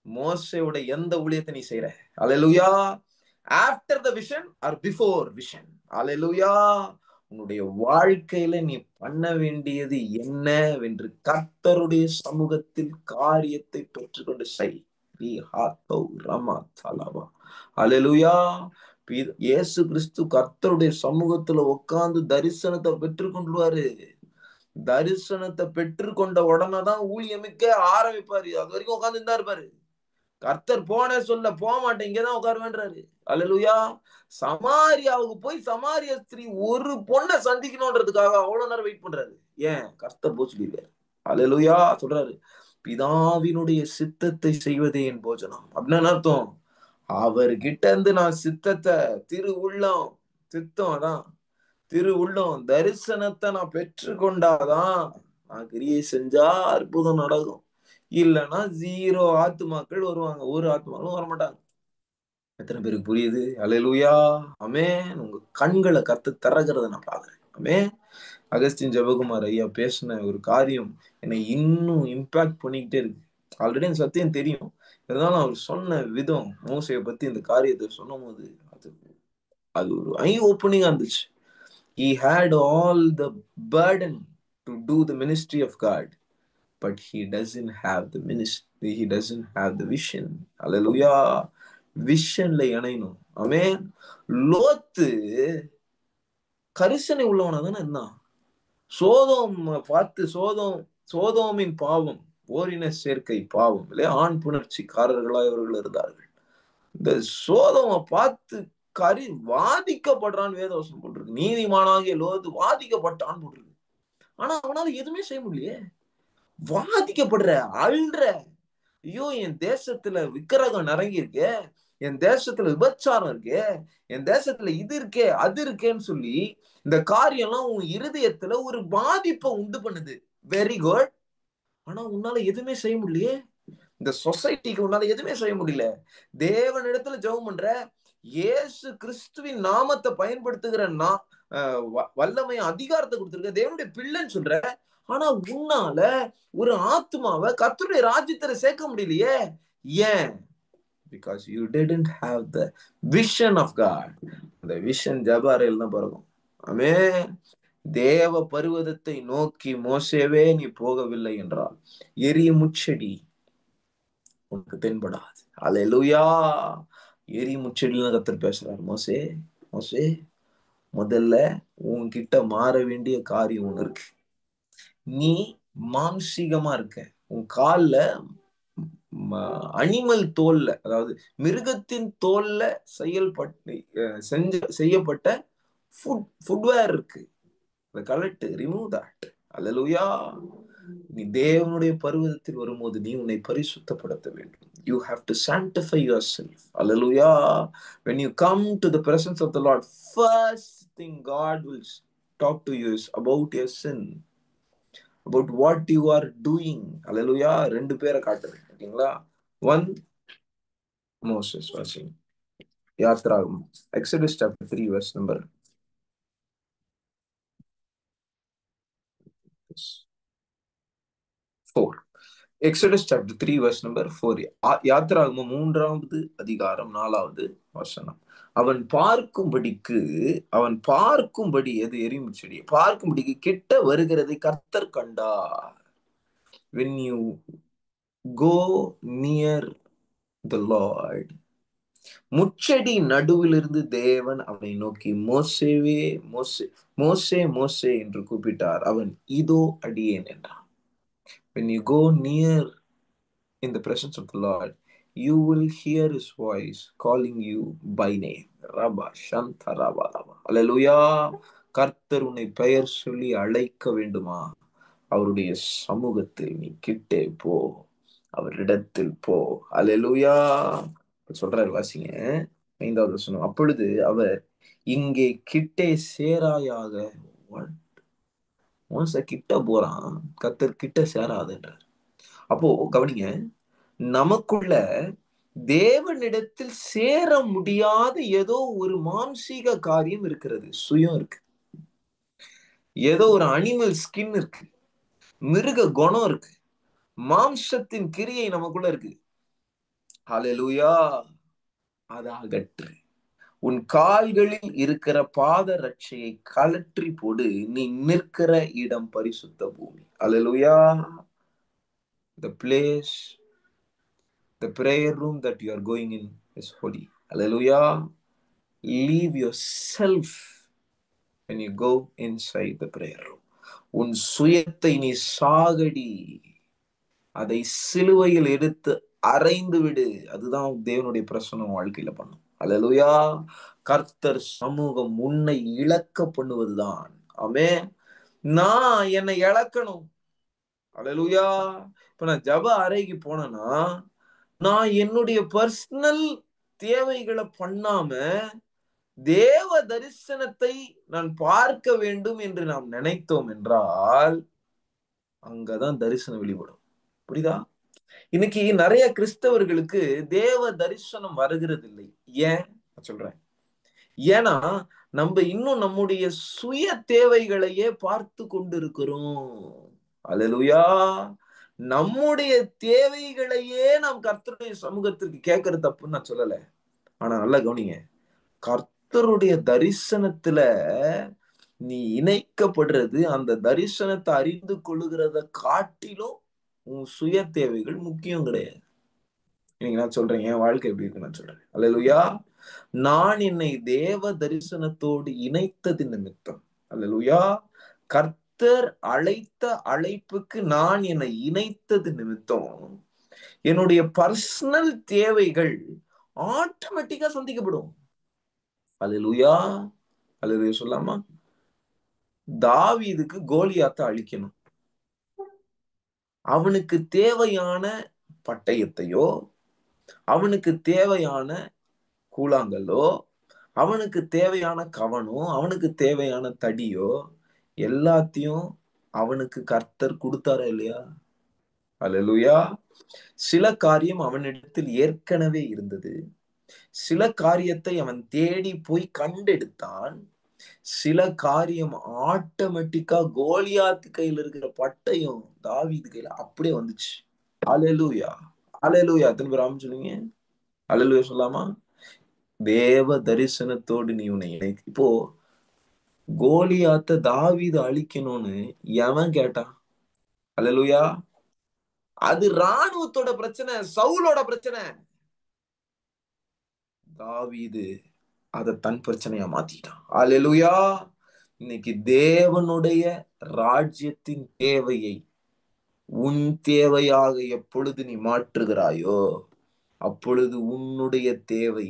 மோசேவுடைய எந்த ஊழியத்தை நீ செய்யற? அல்லேலூயா. After the vision or before vision? அல்லேலூயா. உன்னுடைய வாழ்க்கையில நீ பண்ண வேண்டியது என்னவென்று கர்த்தருடைய சமூகத்தில் காரியத்தை பெற்றுக்கொண்டு செய். அல்லேலூயா. இயேசு கிறிஸ்து கர்த்தருடைய சமூகத்துல உட்கார்ந்து தரிசனத்தை பெற்றுக்கொண்டுவாரு. தரிசனத்தை பெற்றுக்கொண்ட உடனே தான் ஊழியமிக்க ஆரம்பிப்பாரு. அது வரைக்கும் உட்கார்ந்து இருந்தா இருப்பாரு. கர்த்தர் போன சொல்ல போக மாட்டேன், இங்கதான் உட்காருவேன்றாரு. அல்லேலூயா. சமாரியாவுக்கு போய் சமாரிய ஸ்திரீ ஒரு பொண்ணை சந்திக்கணும்ன்றதுக்காக அவ்வளவு நேரம் வெயிட் பண்றாரு. ஏன்? கர்த்தர் போய் சொல்லிடுறாரு. அல்லேலூயா. சொல்றாரு, பிதாவினுடைய சித்தத்தை செய்வதே என் போஜனம். அப்படின்னு அர்த்தம். அவர்கிட்ட இருந்து நான் சித்தத்தை, திரு உள்ளம், சித்தம் அதான் திரு உள்ளம், தரிசனத்தை நான் பெற்றுக்கொண்டாதான் நான் கிரியை செஞ்சா அற்புதம் நடக்கும். இல்லைன்னா 0 ஆத்துமாக்கள் வருவாங்க, ஒரு ஆத்துமாக்களும் வரமாட்டாங்க. எத்தனை பேருக்கு புரியுது? அல்லேலூயா. ஆமென். உங்க கண்களை கத்து திறக்கிறத நான் பாக்குறேன். ஆமென். அகஸ்டின் ஜெபகுமார் ஐயா பேசின ஒரு காரியம் என்னை இன்னும் இம்பாக்ட் பண்ணிக்கிட்டே இருக்கு. ஆல்ரெடி எனக்கு சத்தியம் தெரியும், இருந்தாலும் அவர் சொன்ன விதம், மோசையை பத்தி இந்த காரியத்தை சொன்னும் போது அது ஒரு ஐ ஓப்பனிங்கா இருந்துச்சு. He had all the burden to do the ministry of God, but he doesn't have the ministry, he doesn't have the vision. Hallelujah. விஷன்ல இணையணும். ஆமென். லோத்து கரிசனை உள்ளவனா தானே இருந்தான். சோதோம் பார்த்து சோதோமின் பாவம், ஓரின சேர்க்கை பாவம் இல்லையா, ஆண் புணர்ச்சிக்காரர்களாய் அவர்கள் இருந்தார்கள். இந்த சோதோமை பார்த்து வாதிக்கப்படுறான்னு வேதவசனம் போட்டிருக்கு. நீதிமானாகிய லோத்து வாதிக்கப்பட்டான்னு போட்டிருக்கு. ஆனா அவனால எதுவுமே செய்ய முடியலையே. வாதிக்கப்படுற, அல்ற, ஐயோ என் தேசத்துல விக்கிரகம் நிறைய இருக்கு, என் தேசத்துல விபச்சாரம் இருக்கு, என் தேசத்துல இது இருக்கே அது இருக்கேன்னு சொல்லி இந்த காரியம்லாம் உன் இருதயத்துல ஒரு பாதிப்பை உண்டு பண்ணுது. Very good. ஆனா உன்னால எதுவுமே செய்ய முடியலையே. இந்த சொசைட்டிக்கு உன்னால எதுவுமே செய்ய முடியல. தேவனிடத்துல ஜெபம் பண்ற, இயேசு கிறிஸ்துவின் நாமத்தை பயன்படுத்துகிற வல்லமை அதிகாரத்தை கொடுத்திருக்க, தேவனுடைய பிள்ளைன்னு சொல்ற, ஆனா உன்னால ஒரு ஆத்மாவை கர்த்தருடைய ராஜ்யத்துல சேர்க்க முடியலையே. ஏன்? Because you didn't have the vision of God. அந்த விஷன் ஜபாரையில் தான் பிறகும். ஆமென். தேவ பர்வதத்தை நோக்கி மோசேவே நீ போகவில்லை என்றால் எரியும் முச்செடி உனக்கு தென்படாது. அல்லேலூயா. எரியும் முச்செடியில கர்த்தர் பேசுறாரு. மோசே மோசே, முதல்ல உன்கிட்ட மாற வேண்டிய காரியம் ஒண்ணு இருக்கு. நீ மாம்சீகமா இருக்க. உன் கால்ல அனிமல் தோல்ல, அதாவது மிருகத்தின் தோல்ல செய்யப்பட்ட ஃபுட்வேர் இருக்கு. Collect, remove that. அல்லேலூயா. நீ தேவனுடைய பர்வதத்தில் வரும்போது நீ உன்னை பரிசுத்தப்படுத்த வேண்டும். You have to sanctify yourself. Hallelujah. When you come to the presence of the Lord, first thing God will talk to you is about your sin, about what you are doing. Hallelujah. ரெண்டு பேரை காட்டுறேன். ஓகேங்களா? One, Moses வாசிங்க. யாத்ராகமம். Exodus chapter 3 verse number 4. Exodus chapter 3 verse number 4. யாத்ராகமம் 3வது அதிகாரம் 4வது வசனம். அவன் பார்க்கும்படி எது எரியும் செடி பார்க்கும்படிக்கு கிட்ட வருகிறதை கர்த்தர் கண்டார். When you go near the Lord, முச்செடி நடுவிலிருந்து தேவன் அவனை நோக்கி மோசேவே மோசே மோசே மோசே என்று கூப்பிட்டார். அவன் இதோ அடியேன் என்றான். When you go near in the presence of the Lord, you will hear his voice calling you by name. Rabba Shanta Rabba Rabba. Hallelujah. கர்த்தர் உன்னை பெயர் சொல்லி அழைக்க வேண்டுமா? அவருடைய சமூகத்தில் நீ கிட்டே போ, அவரிடத்தில் போ. ஹல்லேலூயா. சொல்றாரு வாசிங்க 5வது வசனம். அப்பொழுது அவர் இங்கே கிட்டே சேராயாக. மோச கிட்ட போறான், கர்த்தர் கிட்ட சேராதுன்றார். அப்போ கவனிங்க, நமக்குள்ள தேவனிடத்தில் சேர முடியாத ஏதோ ஒரு மாம்சீக காரியம் இருக்கிறது, சுயம் இருக்கு, ஏதோ ஒரு அனிமல் ஸ்கின் இருக்கு, மிருக குணம் இருக்கு, மாம்சத்தின் கிரியை நமக்குள்ள இருக்கு. ஹல்லேலூயா. அதை அகற்று. உன் கால்களில் இருக்கிற பாத ரட்சையை கலற்றி போடு. நீ நிற்கிற இடம் பரிசுத்த பூமி. ஹல்லேலூயா. The place, the prayer room that you are going in is holy. Hallelujah. Leave yourself when you go inside the prayer room. உன் சுயத்தை நீ சாகடி, அதை சிலுவையில் எடுத்து அறைந்து விடு. அதுதான் தேவனுடைய பிரசன்னம் வாழ்க்கையில பண்ணும். ஹல்லேலூயா. கர்த்தர் சமூகம் உன்னை இழக்க பண்ணுவதுதான். ஆமென். நான் என்னை இழக்கணும். ஹல்லேலூயா. இப்ப நான் ஜெப அறைக்கு போனேன்னா நான் என்னுடைய பர்சனல் தேவைகளை பண்ணாம தேவ தரிசனத்தை நான் பார்க்க வேண்டும் என்று நாம் நினைத்தோம் என்றால் அங்கதான் தரிசனம் வெளிப்படும். புரியுதா? இன்னைக்கு நிறைய கிறிஸ்தவர்களுக்கு தேவ தரிசனம் வருகிறது இல்லை. ஏன் சொல்றேன்? ஏன்னா நம்ம இன்னும் நம்முடைய சுய தேவைகளையே பார்த்து கொண்டிருக்கிறோம். அல்லேலூயா. நம்முடைய தேவைகளையே நாம் கர்த்தருடைய சமூகத்திற்கு கேட்கறது தப்புன்னு நான் சொல்லல. ஆனா நல்லா கவனிங்க, கர்த்தருடைய தரிசனத்துல நீ இணைக்கப்படுறது அந்த தரிசனத்தை அறிந்து கொள்ளுகிறத காட்டிலும் உன் சுய தேவைகள் முக்கியம் கிடையாது. நீங்க நான் சொல்றேன், என் வாழ்க்கை எப்படி இருக்கு நான் சொல்றேன். அல்லேலூயா. நான் என்னை தேவ தரிசனத்தோடு இணைத்தது நிமித்தம், அல்லேலூயா, கர்த்தர் அழைத்த அழைப்புக்கு நான் என்னை இணைத்தது நிமித்தம் என்னுடைய பர்சனல் தேவைகள் ஆட்டோமேட்டிக்கா சந்திக்கப்படும். அல்லேலூயா. அல்லேலூயா சொல்லாமா? தாவீதுக்கு கோலியாத்தை அழிக்கணும். அவனுக்கு தேவையான பட்டயத்தையோ, அவனுக்கு தேவையான கூழாங்கல்லோ, அவனுக்கு தேவையான கவனோ, அவனுக்கு தேவையான தடியோ எல்லாத்தையும் அவனுக்கு கர்த்தர் கொடுத்தாரா இல்லையா? அல்லேலூயா. சில காரியம் அவனிடத்தில் ஏற்கனவே இருந்தது, சில காரியத்தை அவன் தேடி போய் கண்டெடுத்தான், சில காரியம் ஆட்டோமேட்டிக்கா கோலியாத்து கையில இருக்கிற பட்டயம் தாவீது கையில அப்படியே வந்துச்சு. அல்லேலூயா. அல்லேலூயா. எத்தனை பேர் ஆமென் சொல்லுங்க? அல்லேலூயா சொல்லாமா? தேவ தரிசனத்தோடு நீ உன்னை இணைத்து. இப்போ கோலியாத்த தாவீது அழிக்கணும்னு எவன் கேட்டான்? அல்லேலூயா. அது ராணுவத்தோட பிரச்சனை, சவுலோட பிரச்சனை. தாவீது அதை தன் பிரச்சனையா மாத்திட்டான். அல்லேலூயா. இன்னைக்கு தேவனுடைய ராஜ்யத்தின் தேவையை உன் தேவையாக எப்பொழுது நீ மாற்றுகிறாயோ அப்பொழுது உன்னுடைய தேவை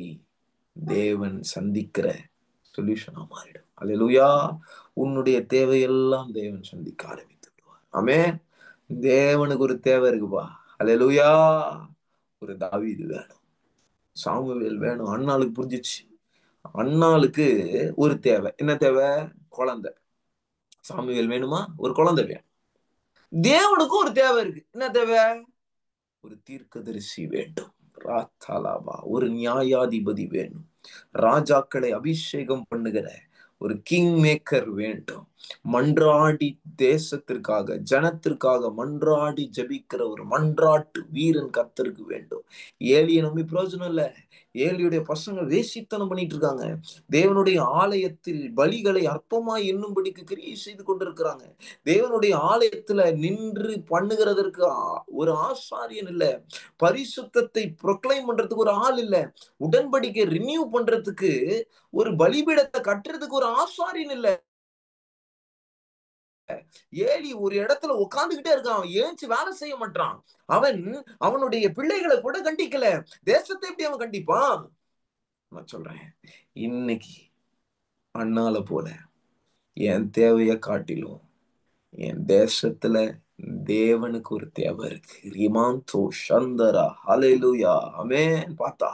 தேவன் சந்திக்கிற சொல்யூஷனா மாறிடும். அல்லேலூயா. உன்னுடைய தேவையெல்லாம் தேவன் சந்திக்க ஆரம்பித்து விடுவார். ஆமென். தேவனுக்கு ஒரு தேவை இருக்குப்பா. அல்லேலூயா. ஒரு தாவீது வேணும், சாமுவேல் வேணும். அன்னாளுக்கு புரிஞ்சிச்சு. அன்னாளுக்கு ஒரு தேவை. என்ன தேவை? குழந்தை. சாமுவேல் வேணுமா? ஒரு குழந்தை வேணும். தேவனுக்கும் ஒரு தேவை இருக்கு. என்ன தேவை? ஒரு தீர்க்கதரிசி வேண்டும். ராத்தாலாபா. ஒரு நியாயாதிபதி வேணும். ராஜாக்களை அபிஷேகம் பண்ணுகிற ஒரு கிங் மேக்கர் வேண்டும். மன்றாடி தேசத்திற்காக, ஜனத்திற்காக மன்றாடி ஜபிக்கிற ஒரு மன்றாட்டு வீரன் கர்த்தருக்கு வேண்டும். ஏலியை நம்பி பிரயோஜனம் இல்ல. ஏலியுடைய பசங்க வேசித்தனம் பண்ணிட்டு இருக்காங்க. தேவனுடைய ஆலயத்தில் பலிகளை அற்பமாய் எண்ணும்படிக்கு கிரியை செய்து கொண்டிருக்கிறாங்க. தேவனுடைய ஆலயத்துல நின்று பண்ணுகிறதற்கு ஒரு ஆசாரியன் இல்ல. பரிசுத்தத்தை ப்ரொக்ளைம் பண்றதுக்கு ஒரு ஆள் இல்ல. உடன்படிக்கை ரினியூ பண்றதுக்கு, ஒரு பலிபீடத்தை கட்டுறதுக்கு ஒரு ஆசாரியன் இல்ல. ஏலி ஒரு இடத்துல உட்கார்ந்துகிட்டே இருக்கான். அவன் ஏஞ்சி வேலை செய்ய மாட்டான். அவன் அவனுடைய பிள்ளைகளை கூட கண்டிக்கல. தேசத்தை எப்படி அவன் கண்டிப்பான்? நான் சொல்றேன், இன்னைக்கு அண்ணால போல என் தேவைய காட்டிலும் என் தேசத்துல தேவனுக்கு ஒரு தேவை இருக்கு. ரிமாந்தோ சந்தரா ஹalleluya ஆமென். பார்த்தா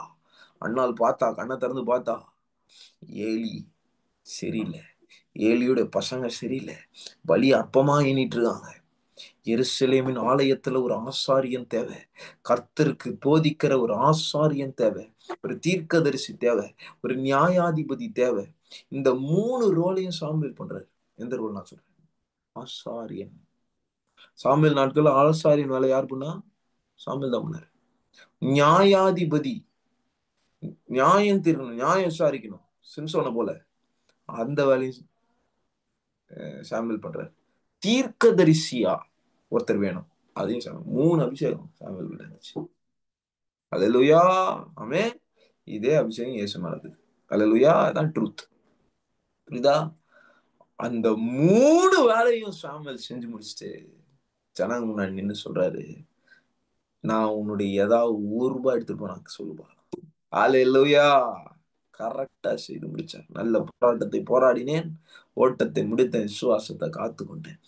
அண்ணால் பார்த்தா, கண்ணை திறந்து பார்த்தா, ஏலி சரியில்லை. ஏலியோட பசங்க சரியில்லை. பலி அற்பமா எண்ணிட்டு இருக்காங்க. எருசலேமின் ஆலயத்துல ஒரு ஆசாரியன் தேவை. கர்த்தருக்கு போதிக்கிற ஒரு ஆசாரியன் தேவை. ஒரு தீர்க்கதரிசி தேவை. ஒரு நியாயாதிபதி தேவை. இந்த 3 ரோலையும் சாமுவேல் பண்றாரு. எந்த ரோல் நான் சொல்றேன்? ஆசாரியன். சாமுவேல் நாட்கள்ல ஆசாரியன் வேலை யார் பண்ணா? சாமுவேல் தான் பண்ணாரு. நியாயாதிபதி, நியாயம் தீர்க்கணும், நியாயம் விசாரிக்கணும், சிம்சோனை போல அந்த வேலையும் சாமுவேல் பண்றாரு. தீர்க்கதரிசியா ஒருத்தர் வேணும், அதையும் சாமுவேல். 3 அபிஷேகம் சாமுவேல் கிட்ட இருந்துச்சு. அல்லேலூயா ஆமென். இதே அபிஷேகம் இயேசு மேல இருக்கு. அல்லேலூயா. அதான் ட்ரூத். புரியுதா? அந்த 3 வேலையும் சாமுவேல் செஞ்சு முடிச்சுட்டு ஜனங்க முன்னாடி நின்னு சொல்றாரு, நான் உன்னுடைய ஏதாவது ₹1 எடுத்துட்டு போனா சொல்லுப்பா. அல்லேலூயா. கரெக்டா செய்து முடிச்சார். நல்ல போராட்டத்தை போராடினேன், ஓட்டத்தை முடித்தேன், விசுவாசத்தை காத்து கொண்டேன்.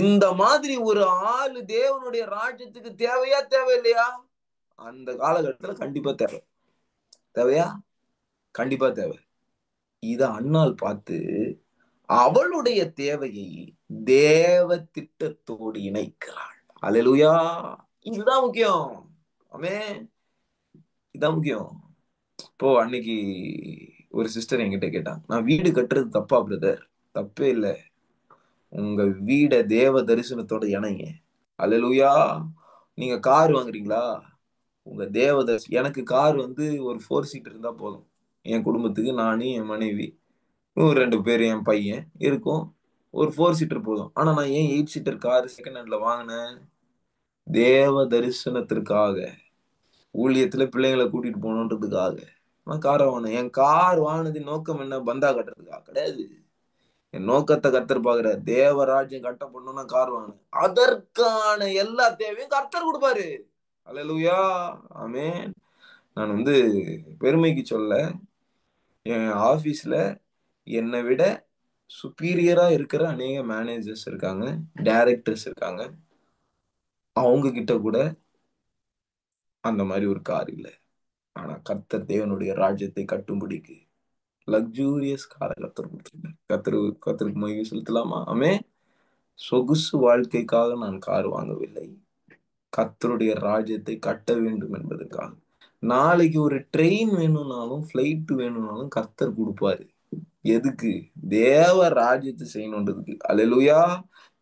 இந்த மாதிரி ஒரு ஆளு தேவனுடைய ராஜ்யத்துக்கு தேவையா தேவையில்லையா? அந்த காலகட்டத்துல கண்டிப்பா தேவை. தேவையா? கண்டிப்பா தேவை. இத அன்னாள் பார்த்து அவளுடைய தேவையை தேவ திட்டத்தோடு இணைக்கிறாள். அல்லேலூயா. இதுதான் முக்கியம். ஆமென். இதான் முக்கியம். இப்போ அன்னைக்கு ஒரு சிஸ்டர் என்கிட்ட கேட்டாங்க, நான் வீடு கட்டுறது தப்பா பிரதர்? தப்பே இல்ல. உங்க வீட தேவ தரிசனத்தோட இணைங்க. அல்லேலூயா. நீங்க கார் வாங்குறீங்களா? உங்க எனக்கு கார் வந்து ஒரு 4 சீட்டர் இருந்தா போதும். என் குடும்பத்துக்கு நானு, என் மனைவி, இன்னும் 2 பேர், என் பையன் இருக்கும். ஒரு 4 சீட்டர் போதும். ஆனா நான் ஏன் 8 சீட்டர் கார் செகண்ட் ஹேண்ட்ல வாங்கினேன்? தேவ தரிசனத்திற்காக, ஊழியத்துல பிள்ளைங்களை கூட்டிட்டு போகணுன்றதுக்காக நான் காரை வாங்கினேன். என் கார் வாங்கினதின் நோக்கம் என்ன? பந்தா கட்டுறதுக்கா? கிடையாது. என் நோக்கத்தை கர்த்தர் பாக்குறார். தேவராஜ்யம் கட்டப்படணும்னா கார் வாங்கினேன். அதற்கான எல்லா தேவையும் கர்த்தர் கொடுப்பாரு. அல்லேலூயா ஆமென். நான் வந்து பெருமைக்கு சொல்ல, என் ஆபீஸ்ல என்னை விட சுப்பீரியரா இருக்கிற அநேக மேனேஜர்ஸ் இருக்காங்க, டைரக்டர்ஸ் இருக்காங்க. அவங்க கிட்ட கூட அந்த மாதிரி ஒரு கார் இல்ல. ஆனா கர்த்தர் தேவனுடைய ராஜ்யத்தை கட்டும்படிக்கு லக்ஸூரியஸ் காரை கர்த்தர் கொடுத்திருக்கார். கர்த்தருக்கு மகிமை செலுத்தலாமா? ஆமென். சொகுசு வாழ்க்கைக்காக நான் கார் வாங்கவில்லை. கர்த்தருடைய ராஜ்யத்தை கட்ட வேண்டும் என்பதற்காக. நாளைக்கு ஒரு ட்ரெயின் வேணும்னாலும், ஃபிளைட் வேணும்னாலும் கர்த்தர் கொடுப்பாரு. எதுக்கு? தேவ ராஜ்யத்தை செய்யணுன்றதுக்கு. அல்லேலூயா.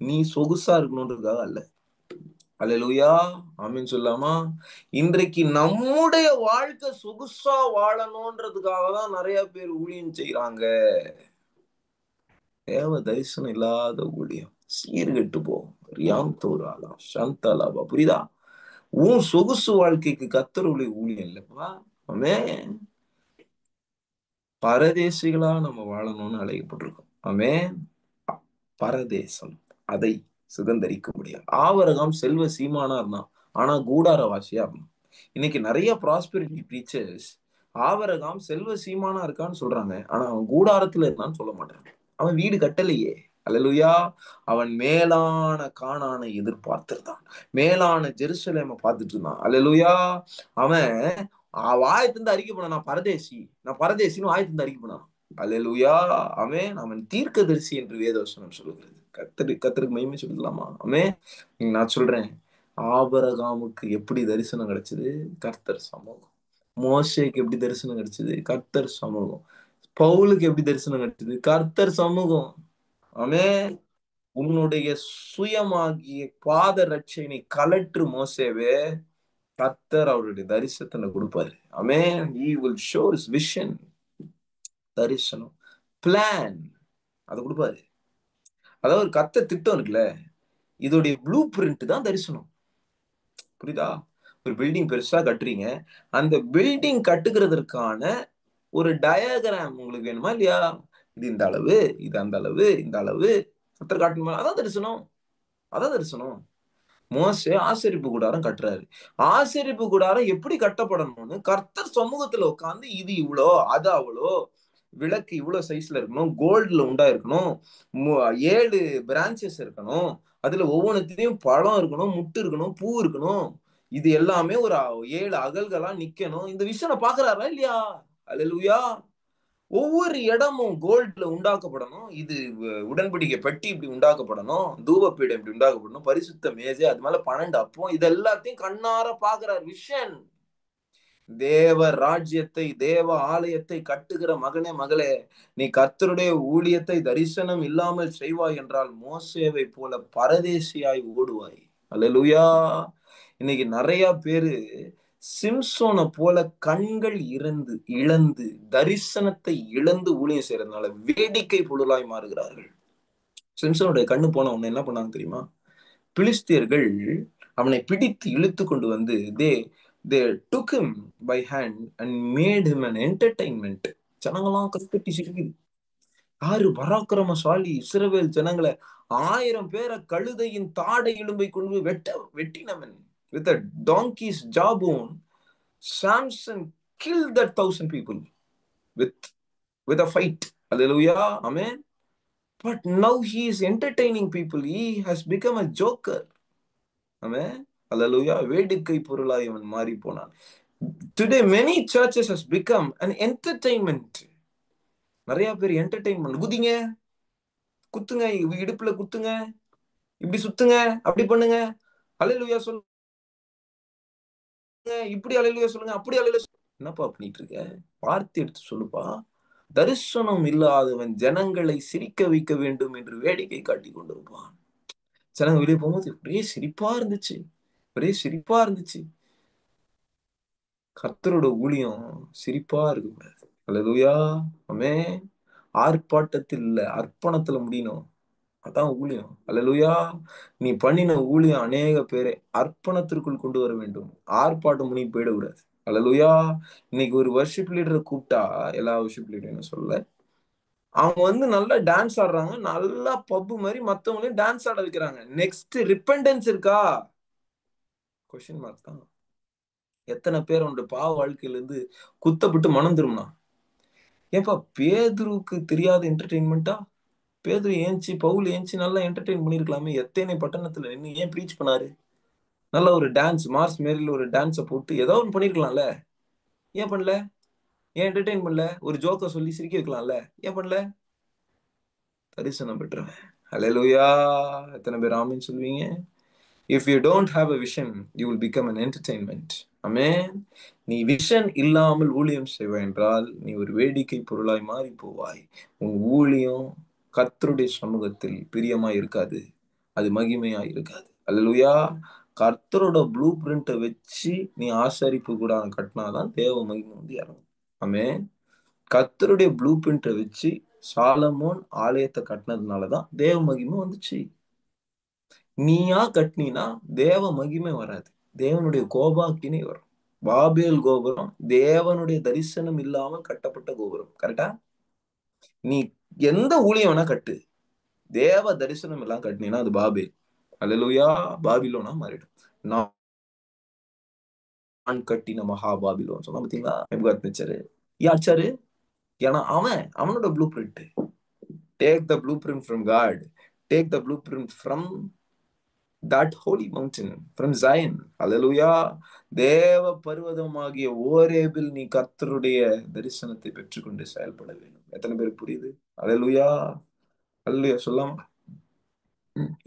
நீ சொகுசா இருக்கணுன்றதுக்காக அல்ல. அல்லேலூயா ஆமென் சொல்லாமா? இன்றைக்கு நம்முடைய வாழ்க்கை சொகுசா வாழணும்ன்றதுக்காக தான் நிறைய பேர் ஊழியம் செய்யறாங்க. தேவ தரிசனம் இல்லாத ஊழியம் சீர்கெட்டு போகும். ரியாம் தோராலா சந்தாலாபா. புரியுதா? உன் சொகுசு வாழ்க்கைக்கு கர்த்தருடைய ஊழியம் இல்லப்பா. ஆமென். பரதேசிகளா நம்ம வாழணும்னு அழைக்கப்பட்டிருக்கோம். ஆமென். பரதேசம், அதை சுதந்தரிக்க முடியாது. ஆவரகாம் செல்வ சீமானா இருந்தான், ஆனா கூடாரவாசியா இருந்தான். இன்னைக்கு நிறைய ப்ராஸ்பெரிட்டி பிரீச்சர்ஸ் ஆவரகாம் செல்வ சீமானா இருக்கான்னு சொல்றாங்க, ஆனா அவன் கூடாரத்துல இருக்கான்னு சொல்ல மாட்டாங்க. அவன் வீடு கட்டலையே. அல்லேலூயா. அவன் மேலான கானானை எதிர்பார்த்திருந்தான். மேலான ஜெருசலேமை பார்த்துட்டு இருந்தான். அல்லேலூயா. அவன் வாயத்திலிருந்து அறிக்கை பண்ண, நான் பரதேசி, நான் பரதேசின்னு வாயத்திலிருந்து அறிக்கை பண்ணான். அல்லேலூயா. அவன் தீர்க்கதரிசி என்று வேதவசனம் சொல்லுகிறது. கர்த்தருக்கு மகிமை சொல்லலாமா? நான் சொல்றேன், ஆபிரகாமுக்கு எப்படி தரிசனம் கிடைச்சது? கர்த்தர் சமூகம். மோசேக்கு எப்படி தரிசனம் கிடைச்சது? கர்த்தர் சமூகம். பவுலுக்கு எப்படி தரிசனம் கிடைச்சது? கர்த்தர் சமூகம். ஆமென். உன்னுடைய சுயமாகிய பாத ரட்சையினை கலற்று மோசேவே, கர்த்தர் அவருடைய தரிசனத்தை கொடுப்பாரு. ஆமென். He will show his vision. தரிசனம், பிளான், அதை கொடுப்பாரு. அதாவது ஒரு கர்த்தர் திட்டம் இருக்குல்ல, இதோடைய ப்ளூ பிரிண்ட் தான் தரிசனம். புரியுதா? ஒரு பில்டிங் பெருசா கட்டுறீங்க, அந்த பில்டிங் கட்டுகிறதற்கான ஒரு டயகிராம் உங்களுக்கு வேணுமா இல்லையா? இது இந்த அளவு, இது அந்த அளவு, இந்த அளவு கர்த்தர் காட்டணுமா? அதான் தரிசனம். அதான் தரிசனம். மோசே ஆசரிப்பு கூடாரம் கட்டுறாரு. ஆசரிப்பு கூடாரம் எப்படி கட்டப்படணும்னு கர்த்தர் சமூகத்துல உட்காந்து, இது இவ்வளோ, அது அவ்வளோ, விளக்கு இவ்வளவு சைஸ்ல இருக்கணும், கோல்டுல உண்டா இருக்கணும், 7 பிரான்ச்சஸ் இருக்கணும், அதுல ஒவ்வொன்றுத்திலையும் பழம் இருக்கணும், முட்டு இருக்கணும், பூ இருக்கணும், இது எல்லாமே ஒரு 7 அகல்களா நிக்கணும். இந்த விஷயம் பாக்குறாரா இல்லையா? அல்லேலூயா. ஒவ்வொரு இடமும் கோல்ட்ல உண்டாக்கப்படணும். இது உடன்படிக்கை பெட்டி இப்படி உண்டாக்கப்படணும், தூபப்பீடம் இப்படி உண்டாக்கப்படணும், பரிசுத்த மேஜை, அது மேல 12 அப்பம், இது எல்லாத்தையும் கண்ணார பாக்குறார். விஷன். தேவ ராஜ்யத்தை, தேவ ஆலயத்தை கட்டுகிற மகனே, மகளே, நீ கர்த்தருடைய ஊழியத்தை தரிசனம் இல்லாமல் செய்வாய் என்றால் மோசேவை போல பரதேசியாய் ஓடுவாய். அல்லேலூயா. இன்னைக்கு நிறைய பேரு சிம்சோனை போல கண்கள் இழந்து தரிசனத்தை இழந்து ஊழியம் செய்யறதுனால வேடிக்கை பொருளாய் மாறுகிறார்கள். சிம்சனுடைய கண்ணு போன உடனே என்ன பண்ணாங்க தெரியுமா? பிலிஸ்தியர்கள் அவனை பிடித்து இழுத்து கொண்டு வந்து they took him by hand and made him an entertainment. ஜனங்களாம் கத்தி சிரிக்குது. யாரு பராக்கிரமசாலி? இஸ்ரவேல் ஜனங்களை 1000 பேரை கழுதையின் தாடை எலும்பை கொண்டு வெட்டினவன். With a donkey's jawbone, Samson killed that 1,000 people with a fight. Hallelujah. Amen. But now he is entertaining people. He has become a joker. Amen. Hallelujah. வேடிக்கை பொருளாய் அவன் மாறி போனான். Today many churches has become an entertainment. நிறைய பேர் entertainment, குதிங்க, குத்துங்க, இடுப்புல குத்துங்க, இப்படி சுத்துங்க, அப்படி பண்ணுங்க, அல்லேலூயா சொல்லுங்க, இப்படி அல்லேலூயா சொல்லுங்க, அப்படி அல்லேலூயா. என்னப்பா பண்ணிட்டு இருக்க? பார்த்து எடுத்து சொல்லுப்பா. தரிசனம் இல்லாதவன் ஜனங்களை சிரிக்க வைக்க வேண்டும் என்று வேடிக்கை காட்டி கொண்டிருப்பான். ஜனங்க வெளியே போகும்போது ஒரே சிரிப்பா இருந்துச்சு, ஒரே சிரிப்பா இருந்துச்சு. கர்த்தரோட ஊழியம் சிரிப்பா இருக்கக்கூடாது. அல்லேலூயா. ஆமென். ஆர்ப்பாட்டத்தில் இல்ல, அர்ப்பணத்துல முடியணும். அதான் ஊழியம். அல்லேலூயா. நீ பண்ணின ஊழியம் அநேக பேரை அர்ப்பணத்திற்குள் கொண்டு வர வேண்டும். ஆர்ப்பாட்டம் பண்ணி போயிடக்கூடாது. அல்லேலூயா. இன்னைக்கு ஒரு வர்ஷிப் லீடரை கூப்பிட்டா, எல்லா வர்ஷிப் லீடரும் சொல்ல, அவங்க நல்லா டான்ஸ் ஆடுறாங்க, நல்லா பப்பு மாதிரி மத்தவங்களையும் டான்ஸ் ஆட வைக்கிறாங்க. நெக்ஸ்ட் ரிப்பெண்டன்ஸ் இருக்கா? கொஸ்டின் மார்க் தான். எத்தனை பேர் அவனுடைய பாவ வாழ்க்கையில இருந்து குத்தப்பட்டு மனம் திரும்பினா? ஏன்பா பேதுருக்கு தெரியாத என்டர்டெயின்மெண்டா? பேதுரு ஏஞ்சி, பவுல் ஏஞ்சி நல்லா என்டர்டெயின் பண்ணிருக்கலாமே. எத்தனை பட்டணத்துல நின்று ஏன் ப்ரீச் பண்ணாரு? நல்ல ஒரு டான்ஸ், மார்ஸ் மேரில ஒரு டான்ஸை போட்டு ஏதோ ஒன்று பண்ணிருக்கலாம்ல. ஏன் பண்ணல? ஏன் என்டர்டெயின் பண்ணல? ஒரு ஜோக்க சொல்லி சிரிக்க வைக்கலாம்ல. ஏன் பண்ணல? தரிசனம் பெற்றவன். ஹல்லேலூயா. எத்தனை பேர் ஆமென் சொல்வீங்க? If you don't have a vision, you will become an entertainment. Amen. நீ விஷன் இல்லாமல் ஊழியம் செய்வாய் என்றால் நீ ஒரு வேடிக்கை பொருளாய் மாறி போவாய். உன் ஊழியம் கர்த்தருடைய சமூகத்தில் பிரியமாய் இருக்காது, அது மகிமையா இருக்காது. அல்லேலூயா. கர்த்தரோட ப்ளூ பிரிண்ட்டை வச்சு நீ ஆசரிப்பு கூட கட்டினாதான் தேவ மகிமை வந்து இறங்கும். ஆமென். கர்த்தருடைய ப்ளூ பிரிண்ட்டை வச்சு சாலமோன் ஆலயத்தை கட்டினதுனாலதான் தேவ மகிமை வந்துச்சு. நீயா கட்டினா தேவ மகிமை வராது, தேவனுடைய கோபாக்கினே வரும். பாபேல் கோபுரம் தேவனுடைய தரிசனம் இல்லாமல் கட்டப்பட்ட கோபுரம். கரெக்டா? நீ எந்த ஊழியம் வேணா கட்டு, தேவ தரிசனம் எல்லாம் கட்டினா அது பாபேல். அல்லேலூயா. பாபிலோனா மாறிடும். நான் கட்டின மகா பாபிலோன் சொன்னா பாத்தீங்களா? யாச்சாரு. ஏன்னா அவனோட blue print. Take the blueprint from God. Take the blueprint from that holy mountain, from Zion. Hallelujah. தேவ பர்வதமாகிய ஓரேபில் நீ கர்த்தருடைய தரிசனத்தை பெற்றுக்கொண்டு செயல்பட வேண்டும். எத்தனை பேருக்கு புரியுது? ஹalleluya. ஹalleluya சொல்லலாம்.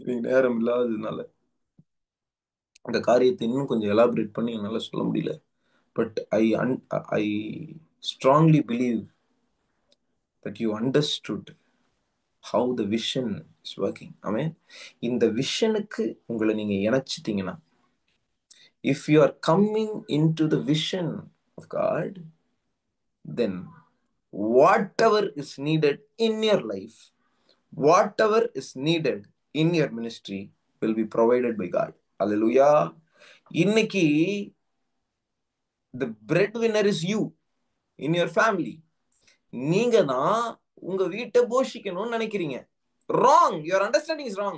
இது நேரம் இல்லாததுனால அந்த காரியத்தை இன்னும் கொஞ்சம் எலாபரேட் பண்ணி என்னால சொல்ல முடியல. But I strongly believe that you understood how the vision is working. Amen. இந்த விஷனுக்கு உங்களை நீங்க இணைச்சிட்டீங்கன்னா, if you are coming into the vision of God, then whatever is needed in your life, whatever is needed in your ministry will be provided by God. Hallelujah. இன்னைக்கு the breadwinner is you in your family. நீங்க தான் உங்க வீட்டை போஷிக்கணும்னு நினைக்கிறீங்க. Wrong. your understanding is wrong.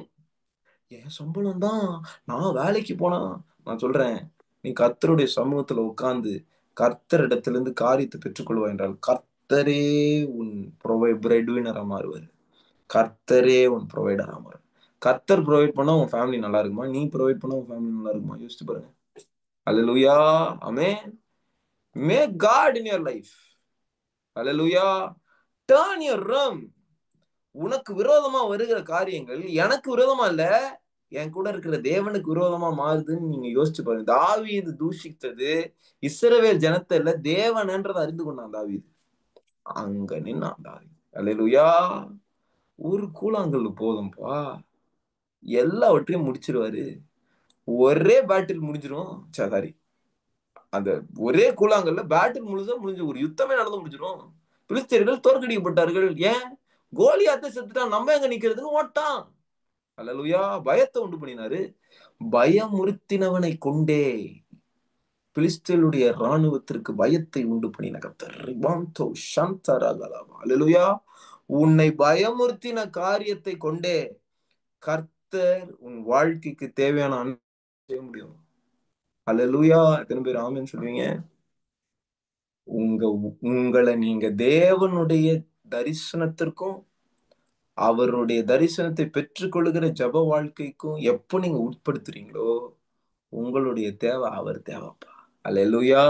என் சம்பளம் தான், நான் வேலைக்கு போனா, நான் சொல்றேன், நீ கர்த்தருடைய சமூகத்துல உட்கார்ந்து கர்த்தரிடத்திலிருந்து காரியத்தை பெற்றுக்கொள்வாய் என்றால் கர்த்தரே உன் பிரெட்வினரா மாறுவார். கர்த்தரே உன் ப்ரொவைடரா மாறும். கர்த்தர் ப்ரொவைட் பண்ணா உன் ஃபேமிலி நல்லா இருக்குமா? நீ ப்ரொவைட் பண்ணா உன் ஃபேமிலி நல்லா இருக்குமா? யோசிச்சு பாருங்க. ஹalleluya. ஆமென். Make God in your life. Hallelujah. Turn your realm. உனக்கு விரோதமா வருகிற காரியங்கள் எனக்கு விரோதமா இல்ல, என் கூட இருக்கிற தேவனுக்கு விரோதமா மாறுதுன்னு நீங்க யோசிச்சு பாருங்க. தாவீது தூஷித்தது இஸ்ரவேல் ஜனத்தை இல்ல, தேவனன்றதை அறிந்து கொண்டான் தாவீது. அங்க நின்னான் தாவீது. அல்லேலூயா. ஒரு கூழாங்கல் போதும்பா, எல்லாவற்றையும் முடிச்சிருவாரு. ஒரே பேட்டில் முடிஞ்சிரும். சாரி, அந்த ஒரே கூழாங்கல்ல பேட்டில் முழுசா முடிஞ்சு, ஒரு யுத்தமே நடந்து முடிஞ்சிடும். பிலிஸ்தீயர்கள் தோற்கடிக்கப்பட்டார்கள். ஏன்? கோலியாத்தை செத்துட்டான், நம்ம எங்க நிக்கிறதுன்னு ஓட்டான். அல்லேலூயா. பயத்தை உண்டு பண்ணினாரு. பயமுறுத்தினவனை கொண்டே பிலிஸ்தீனுடைய ராணுவத்திற்கு பயத்தை உண்டு பண்ணின கர்த்தர். அல்லேலூயா. உன்னை பயமுறுத்தின காரியத்தை கொண்டே கர்த்தர் உன் வாழ்க்கைக்கு தேவையான செய்ய முடியும். அல்லேலூயா. எத்தனை பேர் ஆமென் சொல்லுவீங்க? உங்களை நீங்க தேவனுடைய தரிசனத்திற்கும் அவருடைய தரிசனத்தை பெற்றுக்கொள்கிற ஜப வாழ்க்கைக்கும் எப்ப நீங்க உட்படுத்துறீங்களோ, உங்களுடைய தேவை அவர் தேவைப்பா. அல்லேலூயா.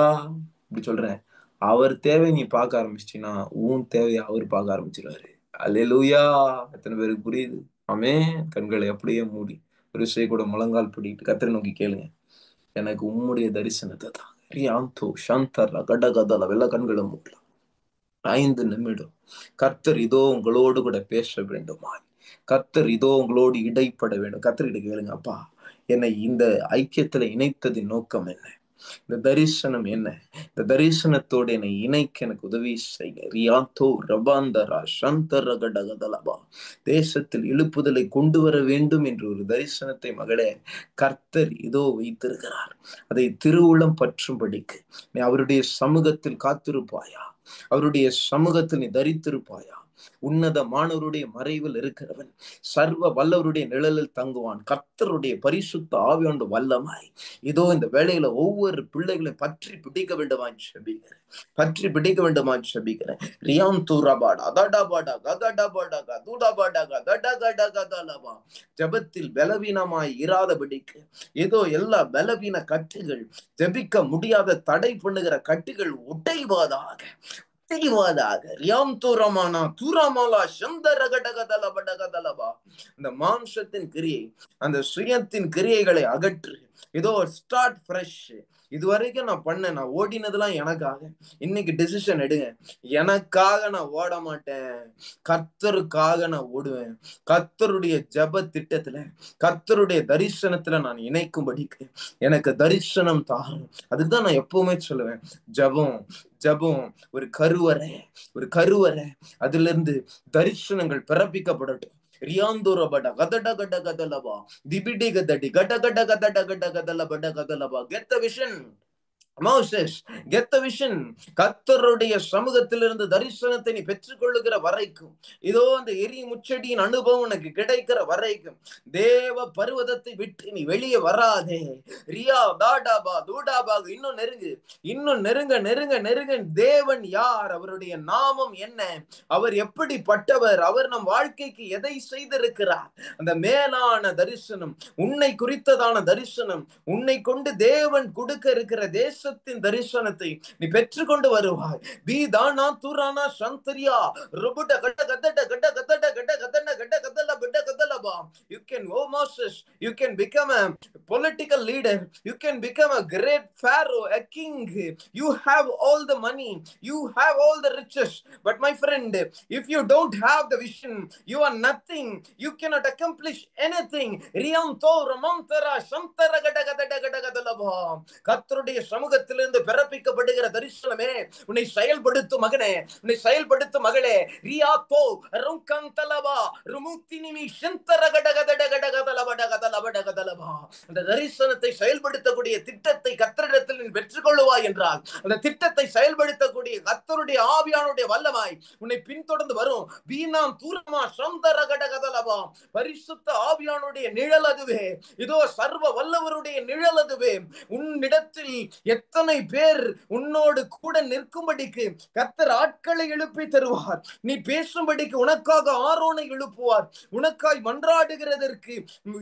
இப்படி சொல்றேன், அவர் தேவை நீ பார்க்க ஆரம்பிச்சிட்டீங்கன்னா உன் தேவையை அவர் பார்க்க ஆரம்பிச்சிருவாரு. அல்லேலூயா. எத்தனை பேருக்கு புரியுது? ஆமென். கண்களை அப்படியே மூடி ஒரு விஷயம் கூட முழங்கால் பிடிக்கிட்டு கர்த்தரை நோக்கி கேளுங்க, எனக்கு உம்முடைய தரிசனத்தை தான். ரியாந்தோ சாந்தரா கடகதல வெள்ள கண்களை மூடலாம். 5 நிமிடம் கர்த்தர் இதோ உங்களோடு கூட பேச வேண்டுமா? கர்த்தர் இதோ உங்களோடு இடைப்பட வேண்டும். கர்த்தர்கிட்ட கேளுங்க, அப்பா என்னை இந்த ஐக்கியத்துல இணைத்ததின் நோக்கம் என்ன? இந்த தரிசனம் என்ன? இந்த தரிசனத்தோடு என்னை இணைக்க எனக்கு உதவி செய்ய. ரியாந்தோ ரபாந்தரா சந்தர கடகதலபா. தேசத்தில் எழுப்புதலை கொண்டு வர வேண்டும் என்று ஒரு தரிசனத்தை மகளே கர்த்தர் இதோ வைத்திருக்கிறார். அதை திருவுளம் பற்றும்படிக்கு நீ அவருடைய சமூகத்தில் காத்திருப்பாயா? அவருடைய சமூகத்தில் நீ தரித்திருப்பாயா? உன்னதமானவருடைய மறைவில் இருக்கிறவன் சர்வ வல்லவருடைய நிழலில் தங்குவான். கர்த்தருடைய பரிசுத்த ஆவியோடு வல்லமாய் இதோ இந்த வேளையில ஒவ்வொரு பிள்ளைகளையும் பற்றி பிடிக்க வேண்டுமா செபிக்கிறேன். பற்றி பிடிக்க வேண்டுமா செபிக்கிறேன். ஜெபத்தில் பலவீனமாய் இராதபடிக்கு ஏதோ எல்லா பலவீன கட்டுகள், ஜெபிக்க முடியாத தடை பண்ணுகிற கட்டுகள் உடைவாதாக. இந்த மாம்சத்தின் கிரியை, அந்த சுயத்தின் கிரியைகளை அகற்று. ஏதோ ஸ்டார்ட் ஃப்ரெஷ். இதுவரைக்கும் நான் ஓடினதெல்லாம் எனக்காக. இன்னைக்கு டிசிஷன் எடுங்க, எனக்காக நான் ஓட மாட்டேன், கர்த்தருக்காக நான் ஓடுவேன். கர்த்தருடைய ஜெப திட்டத்துல, கர்த்தருடைய தரிசனத்துல நான் இணைக்கும்படிக்கு எனக்கு தரிசனம் தாரும். அதுதான் நான் எப்பவுமே சொல்லுவேன். ஜெபம் ஒரு கருவறை, அதுல இருந்து தரிசனங்கள் பிறப்பிக்கப்படட்டும். ரியாந்தோரபட கதட கட கதலபா திபிடி கதடி கட கட கதட கட கதலபட கதலபா. Get the vision. Moses, get the vision. கர்த்தருடைய சமூகத்திலிருந்து தரிசனத்தை நீ பெற்றுக்கொள்ளுகிற வரைக்கும், இதோ அந்த எரி முச்சடியின் அனுபவம் உனக்கு கிடைக்கிற வரைக்கும் தேவ பர்வதத்தை விட்டு நீ வெளியே வராதே. ரியா தாடாபா தூடாபா. இன்னும் நெருங்கு, இன்னும் நெருங்க நெருங்க நெருங்க. தேவன் யார்? அவருடைய நாமம் என்ன? அவர் எப்படிப்பட்டவர்? அவர் நம் வாழ்க்கைக்கு எதை செய்திருக்கிறார்? அந்த மேலான தரிசனம், உன்னை குறித்ததான தரிசனம், உன்னை கொண்டு தேவன் கொடுக்க இருக்கிற தேசத்தின் தரிசனத்தை நீ பெற்றுக்கொண்டு வருவாய். பீதானா தூரானா சந்தரியா ருபுட கட கதட கட கதட கட கதன கட கதல பிட கதலபா. You can, oh Moses, you can become a political leader. You can become a great pharaoh, a king. You have all the money, you have all the riches, but my friend, if you don't have the vision, you are nothing. You cannot accomplish anything. ரியம் தோ ரமந்தரா சந்தர கட கதட கட கதலபா. கர்த்தருடைய சமூகத்திலிருந்து பிறப்பிக்கப்படுகிற தரிசனமே உன்னை செயல்படுத்தும் மகனே, உன்னை செயல்படுத்தும் மகளே. ரியாத்தோ ருங்கந்தலபா ருமுத்தினிமி சந்தர கட கதட கட கதலபா கதலபா கதலபா. அந்த தரிசனத்தை செயல்படுத்தக்கூடிய திட்டத்தை கர்த்தரிடத்தில் நீ பெற்றுக்கொள்ளுவாய் என்றால், அந்த திட்டத்தை செயல்படுத்தக்கூடிய கர்த்தருடைய ஆவியானுடைய வல்லமாய் உன்னை பின்தொடர்ந்து வரும். பீனாம் தூரமா சந்தர கட கதலபா. பரிசுத்த ஆவியானுடைய நிழல் அதுவே. இதோ சர்வ வல்லவருடைய நிழல் அதுவே. உன்னிடத்தில் எத்தனை பேர் உன்னோடு கூட நிற்கும்படிக்கு கர்த்தர் ஆட்களை எழுப்பி தருவார். நீ பேசும்படிக்கு உனக்காக ஆரோனை எழுப்புவார். உனக்காய் மன்றாடுகிறதற்கு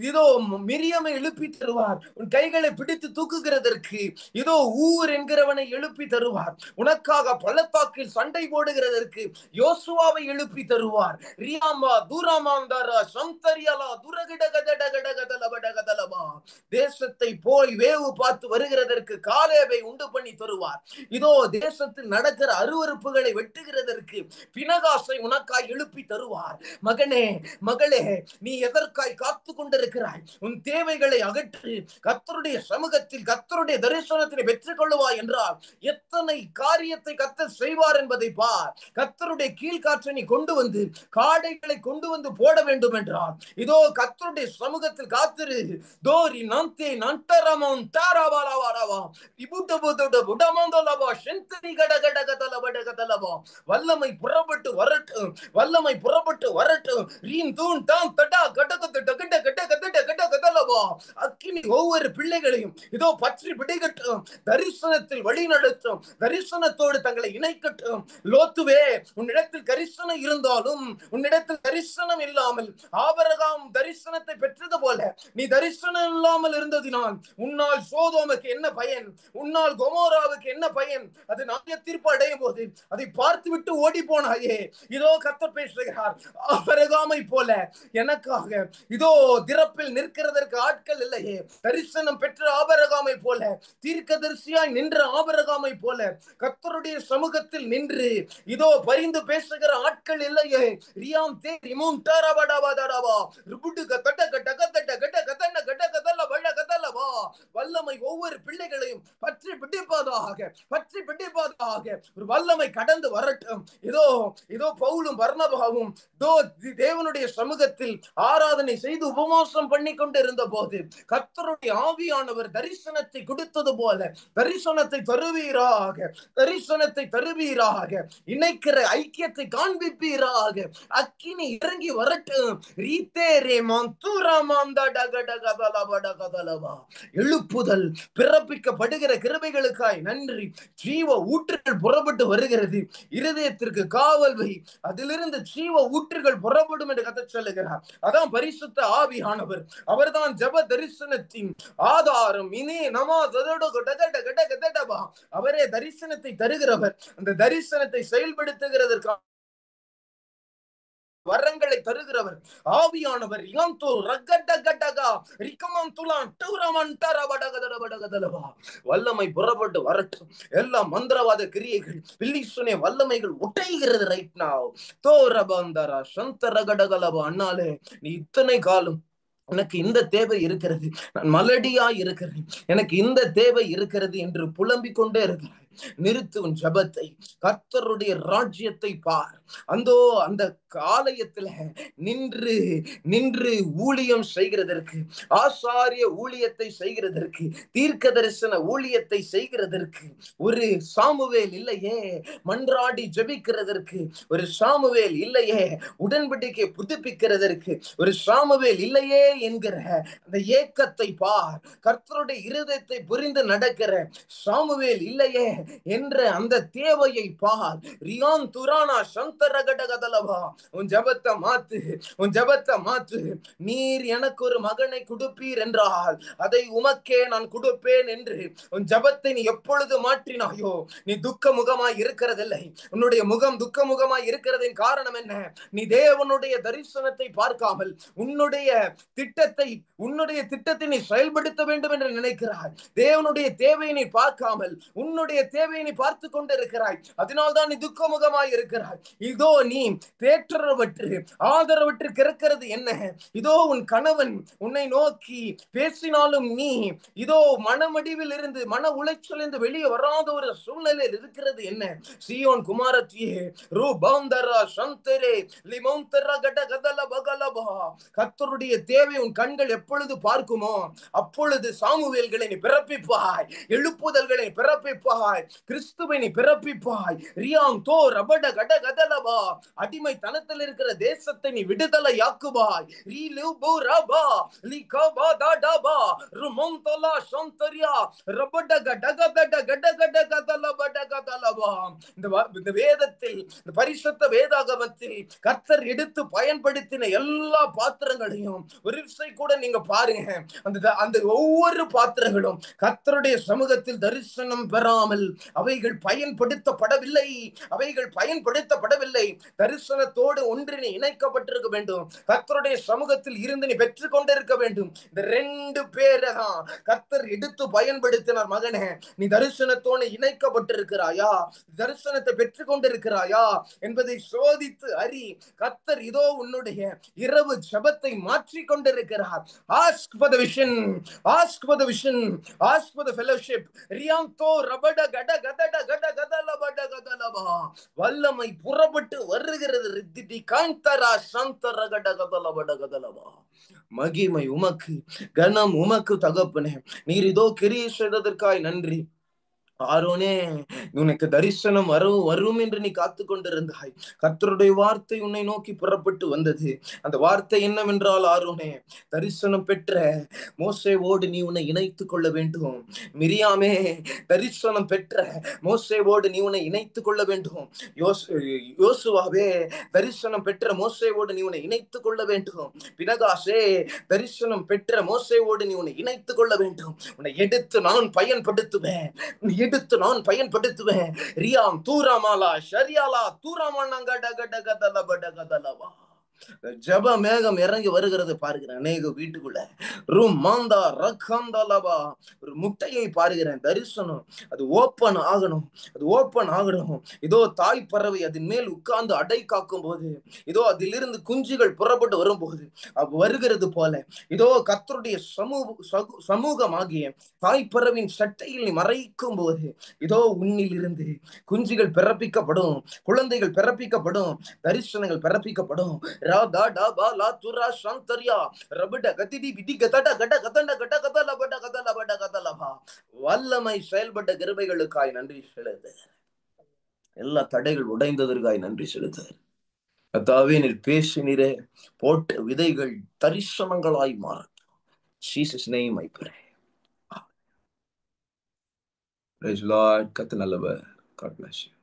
இதோ மிரியமை எழுப்பி தருவார். உன் கைகளை பிடித்து தூக்குகிறதற்கு இதோ ஊர் என்கிறவனை எழுப்பி தருவார். உனக்காக பள்ளத்தாக்கில் சண்டை போடுகிறதற்கு யோசுவாவை எழுப்பி தருவார். ரியாமா தூராமாந்தாரா சந்தரியலா துரகிடகதடகடகதலபடகதலபா. தேசத்தை போய் வேவு பார்த்து வருகிறதற்கு காலேபை உண்டு பண்ணி தருவார். இதோ தேசத்தில் நடக்கிற அருவருப்புகளை வெட்டுகிறதற்கு பினகாசை உனக்காய் எழுப்பி தருவார். மகனே மகளே, நீ எதற்காய் காத்து கொண்டிருக்கிறாய்? உன் தேவைகளை அகற்றி கர்த்தருடைய சமூகத்தில் கர்த்தருடைய தரிசனத்தை பெற்றுக் கொள்ளுவாய் என்றால் எத்தனை காரியத்தை கர்த்தர் செய்வார் என்பதை பார். கர்த்தருடைய கீழ்காற்றை நீ கொண்டு வந்து காடைகளை கொண்டு வந்து போட வேண்டும் என்றால் இதோ கர்த்தருடைய சமூகத்தில் காத்திரு. தோரி நந்தே நந்தரமம் தாராவாலாவாராவா இபுடபுடபு புடமந்தலபா செந்தரி கடகடகதலபடகதலபா. வல்லமை புறப்பட்டு வரட்டும், வல்லமை புறப்பட்டு வரட்டும். ரீன் தூண் தாம் தடா கடகத டகட கடகத கடகதலபா. அக்கினி ஒவ்வொரு பிள்ளைகளையும் இதோ பற்றி பிடிக்கட்டும், தரிசனத்தில் வழி நடத்தும், தரிசனத்தோடு தங்களை இணைக்கட்டும். லோத்துவே, உன்னிடத்தில் தரிசனம் இருந்தாலும் உன்னிடத்தில் தரிசனம் இல்லாமல் ஆபிரகாம் தரிசனத்தை பெற்றது போல நீ தரிசனம் இல்லாமல் இருந்ததினால் உன்னால் சோதோமுக்கு என்ன பயன்? உன்னால் கொமோராவுக்கு என்ன பயன்? அது நியாய தீர்ப்பு அடையும் போது அதை பார்த்து விட்டு ஓடி போனாயே. இதோ கர்த்தர் பேசுகிறார், ஆபிரகாமை போல எனக்காக இதோ திறப்பில் நிற்கிறதற்கு ஆட்கள் இல்லையே. தரிசனம் பெற்ற ஆபிரகாமை போல, தீர்க்கதரிசியாய் நின்ற ஆபிரகாமை போல கர்த்தருடைய சமூகத்தில் நின்று இதோ பரிந்து பேசுகிற ஆட்கள் இல்லையே. ரியாம் தே ரிமோம் தாராபடாபாடாபா ருபுடு கட்ட கட்ட கட்ட கட்ட கதன கட்ட கதல வள கதலபா. வல்லமை ஒவ்வொரு பிள்ளைகளையும் பற்றி பிடிப்பதாக, பற்றி பிடிப்பதாக ஒரு வல்லமை கடந்து வரட்டும். இதோ இதோ பவுலும் பர்னபாவும் தேவனுடைய சமூகத்தில் ஆராதனை செய்து உபவாசம் பண்ணி கொண்டு இருந்த போது கர்த்தருடைய ஆவியானவர் தரிசனத்தை கொடுத்தது போல தரிசனத்தை தருவீராக, தரிசனத்தை தருவீராக, இணைக்கிற ஐக்கியத்தை காண்பிப்பீராக. அக்கினி இறங்கி வரட்டும். எழுப்புதல் பிறப்பிக்கப்படுகிற கிருபைகளுக்காய் நன்றி. ஜீவ ஊற்றுகள் புறப்பட்டு வருகிறது. இருதயத்திற்கு காவல் வை, அதிலிருந்து ஜீவ ஊற்றுகள் புறப்படும் என்று கர்த்தர் சொல்லுகிறார். அதான் பரிசுத்த ஆவியானவர். அவர்தான் ஜெப தரிசனத்தின் ஆதாரம். இனி நமோ அவரே தரிசனத்தை தருகிறவர். அந்த தரிசனத்தை செயல்படுத்துகிறதற்கு வரங்களை தருகிறவர் ஆவியானவர். வல்லமை புறப்பட்டு வரட்டும். எல்லா மந்திரவாத கிரியைகள், பில்லிசுனே வல்லமைகள் உடைகிறது ரைட் நாவ். தோரபந்தரா சந்தரகடகலபா. அண்ணாலே, நீ இத்தனை காலம் எனக்கு இந்த தேவை இருக்கிறது, நான் மலடியா இருக்கிறேன், எனக்கு இந்த தேவை இருக்கிறது என்று புலம்பிக் கொண்டே இருக்கிறாய். நிறுத்து உன் ஜபத்தை. கர்த்தருடைய ராஜ்யத்தை பார். அந்தோ அந்த ஆலயத்துல நின்று நின்று ஊழியம் செய்கிறதற்கு, ஆசாரிய ஊழியத்தை செய்கிறதற்கு, தீர்க்க தரிசன ஊழியத்தை செய்கிறதற்கு ஒரு சாமுவேல் இல்லையே. மன்றாடி ஜெபிக்கிறதற்கு ஒரு சாமுவேல் இல்லையே. உடன்படிக்கை புதுப்பிக்கிறதற்கு ஒரு சாமுவேல் இல்லையே என்கிற அந்த ஏக்கத்தை பார். கர்த்தருடைய இருதயத்தை புரிந்து நடக்கிற சாமுவேல் இல்லையே என்ற அந்த தேவையை பார். ரியான் துரானா சந்தரகடகதலவா. உன் ஜபத்தை மாத்து, உன் ஜபத்தை மாத்து. நீர் எனக்கு ஒரு மகனை கொடுப்பீர் என்றால் அதை உமக்கே நான் கொடுப்பேன் என்று உன் ஜபத்தை நீ எப்பொழுது மாற்றினாயோ, நீ துக்க முகமாய் இருக்கிறதில்லை. உன்னுடைய முகம் துக்க முகமாய் இருக்கிறதின் காரணம் என்ன? நீ தேவனுடைய தரிசனத்தை பார்க்காமல் உன்னுடைய திட்டத்தை நீ செயல்படுத்த வேண்டும் என்று நினைக்கிறாய். தேவனுடைய தேவையை நீ பார்க்காமல் உன்னுடைய தேவையை நீ பார்த்து கொண்டிருக்கிறாய். அதனால்தான் நீ துக்கமுகமாய் இருக்கிறாய். இதோ நீ தேற்றரவற்று ஆதரவற்று கிடக்கிறது என்ன? இதோ உன் கணவன் உன்னை நோக்கி பேசினாலும் நீ இதோ மனமடிவில் இருந்து, மன உளைச்சல் இருந்து வெளியே வராத ஒரு சூழ்நிலையில் இருக்கிறது என்ன? சீயோன் குமாரத்தியே, ரூபாந்தரா சந்தரே லிமோந்தரா கட கதல பகலபா. கர்த்தருடைய தேவை உன் கண்கள் எப்பொழுது பார்க்குமோ அப்பொழுது சாமுவேல்களை நீ பிறப்பிப்பாய், எழுப்புதல்களை பிறப்பிப்பாய், கிறிஸ்துவை நீ பிறப்பிப்பாய். ரியாம் தோ ரபட கட கதலபா. அடிமைத்தனத்தில் இருக்கிற தேசத்தை நீ விடுதலையாக்குவாய். ரீலுபு ரபா லிகபா தடபா ருமந்தலா சந்தரியா ரபட கட கட கட கட கதலபட கதலபா. இந்த வேதத்தில், இந்த பரிசுத்த வேதாகமத்தில் கர்த்தர் எடுத்து பயன்படுத்தின எல்லா பாத்திரங்களையும் ஒரு விஷயம் கூட நீங்க பாருங்க. அந்த ஒவ்வொரு பாத்திரங்களும் கர்த்தருடைய சமூகத்தில் தரிசனம் பெறாமல் அவைகள் பயன்படுத்தப்படவில்லை. அவைகள் பயன்படுத்தப்படவில்லை. தரிசனத்தோடு ஒன்றினை இணைக்கப்பட்டிருக்க வேண்டும். கர்த்தருடைய சமூகத்தில் இருந்து நீ பெற்றுக் கொண்டிருக்க வேண்டும். இந்த ரெண்டு பேரை தான் கர்த்தர் எடுத்து பயன்படுத்தினார். மகனே, நீ தரிசனத்தோடு இணைக்கப்பட்டிருக்கிறாயா? தரிசனத்தை பெற்றுக் கொண்டிருக்கிறாயா என்பதை சோதித்து அறி. கர்த்தர் இதோ உன்னுடைய இரவு ஜபத்தை மாற்றி கொண்டிருக்கிறார். Ask for the vision, ask for the vision, ask for the fellowship. ரியாந்தோ ரபட கட கதட கட கதலபட கதலபா. வல்லமை புறப்பட்டு வருகிறது. ரித்திடி காந்தரா சந்தர கட கதலபட கதலபா. மகிமை உமக்கு, கனம் உமக்கு தகப்பனே. நீர் இதோ கிரியை செய்ததற்காய் நன்றி. ஆரோனே, உனக்கு தரிசனம் வரும் என்று நீ காத்து கொண்டிருந்தாய். கர்த்தருடைய வார்த்தை உன்னை நோக்கி புறப்பட்டு வந்தது. அந்த வார்த்தை என்னவென்றால், ஆரோனே, தரிசனம் பெற்ற மோசேவோடு நீ உன்னை இணைத்துக் கொள்ள வேண்டும். மிரியாமே, தரிசனம் பெற்ற மோசேவோடு நீ உன்னை இணைத்துக் கொள்ள வேண்டும். யோசுவாவே, தரிசனம் பெற்ற மோசேவோடு நீ உன்னை இணைத்துக் கொள்ள வேண்டும். பினகாசே, தரிசனம் பெற்ற மோசேவோடு நீ உன்னை இணைத்துக் கொள்ள வேண்டும். உன்னை எடுத்து நான் பயன்படுத்துவேன். எடுத்து நான் பயன்படுத்துவேன். ரியாம் தூராமாலா ஷரியாலா தூராமானங்கட கட கதல பட கதலவா. ஜப மேகம் இறங்கி வருகிறது பாருகிறேன் அநேக வீட்டுக்குள்ள. ரூம் மாந்தா ரக்காந்தலவா. ஒரு முட்டையை பாருகிறேன். தரிசனம் அது ஓப்பன் ஆகணும், அது ஓப்பன் ஆகணும். இதோ தாய் பறவை அதன் மேல் உட்கார்ந்து அடை காக்கும் போது, இதோ அதிலிருந்து குஞ்சுகள் புறப்பட்டு வரும்போது வருகிறது போல, இதோ கர்த்தருடைய சமூகமாகிய தாய் பறவின் சட்டையில் நீ மறைக்கும் போது, இதோ உன்னில் இருந்து குஞ்சுகள் பிறப்பிக்கப்படும், குழந்தைகள் பிறப்பிக்கப்படும், தரிசனங்கள் பிறப்பிக்கப்படும். வல்லமை செயல்பட்ட கிருபைகளுக்காய் நன்றி செலுத்து. எல்லா தடைகள் உடைந்ததற்காய் நன்றி செலுத்து. கர்த்தாவே, நீர் பேசினீரே, போட்ட விதைகள் தரிசனங்களாய் மாறட்டும். Jesus name I pray. Praise Lord. கர்த்தர் நல்லவர். God bless you.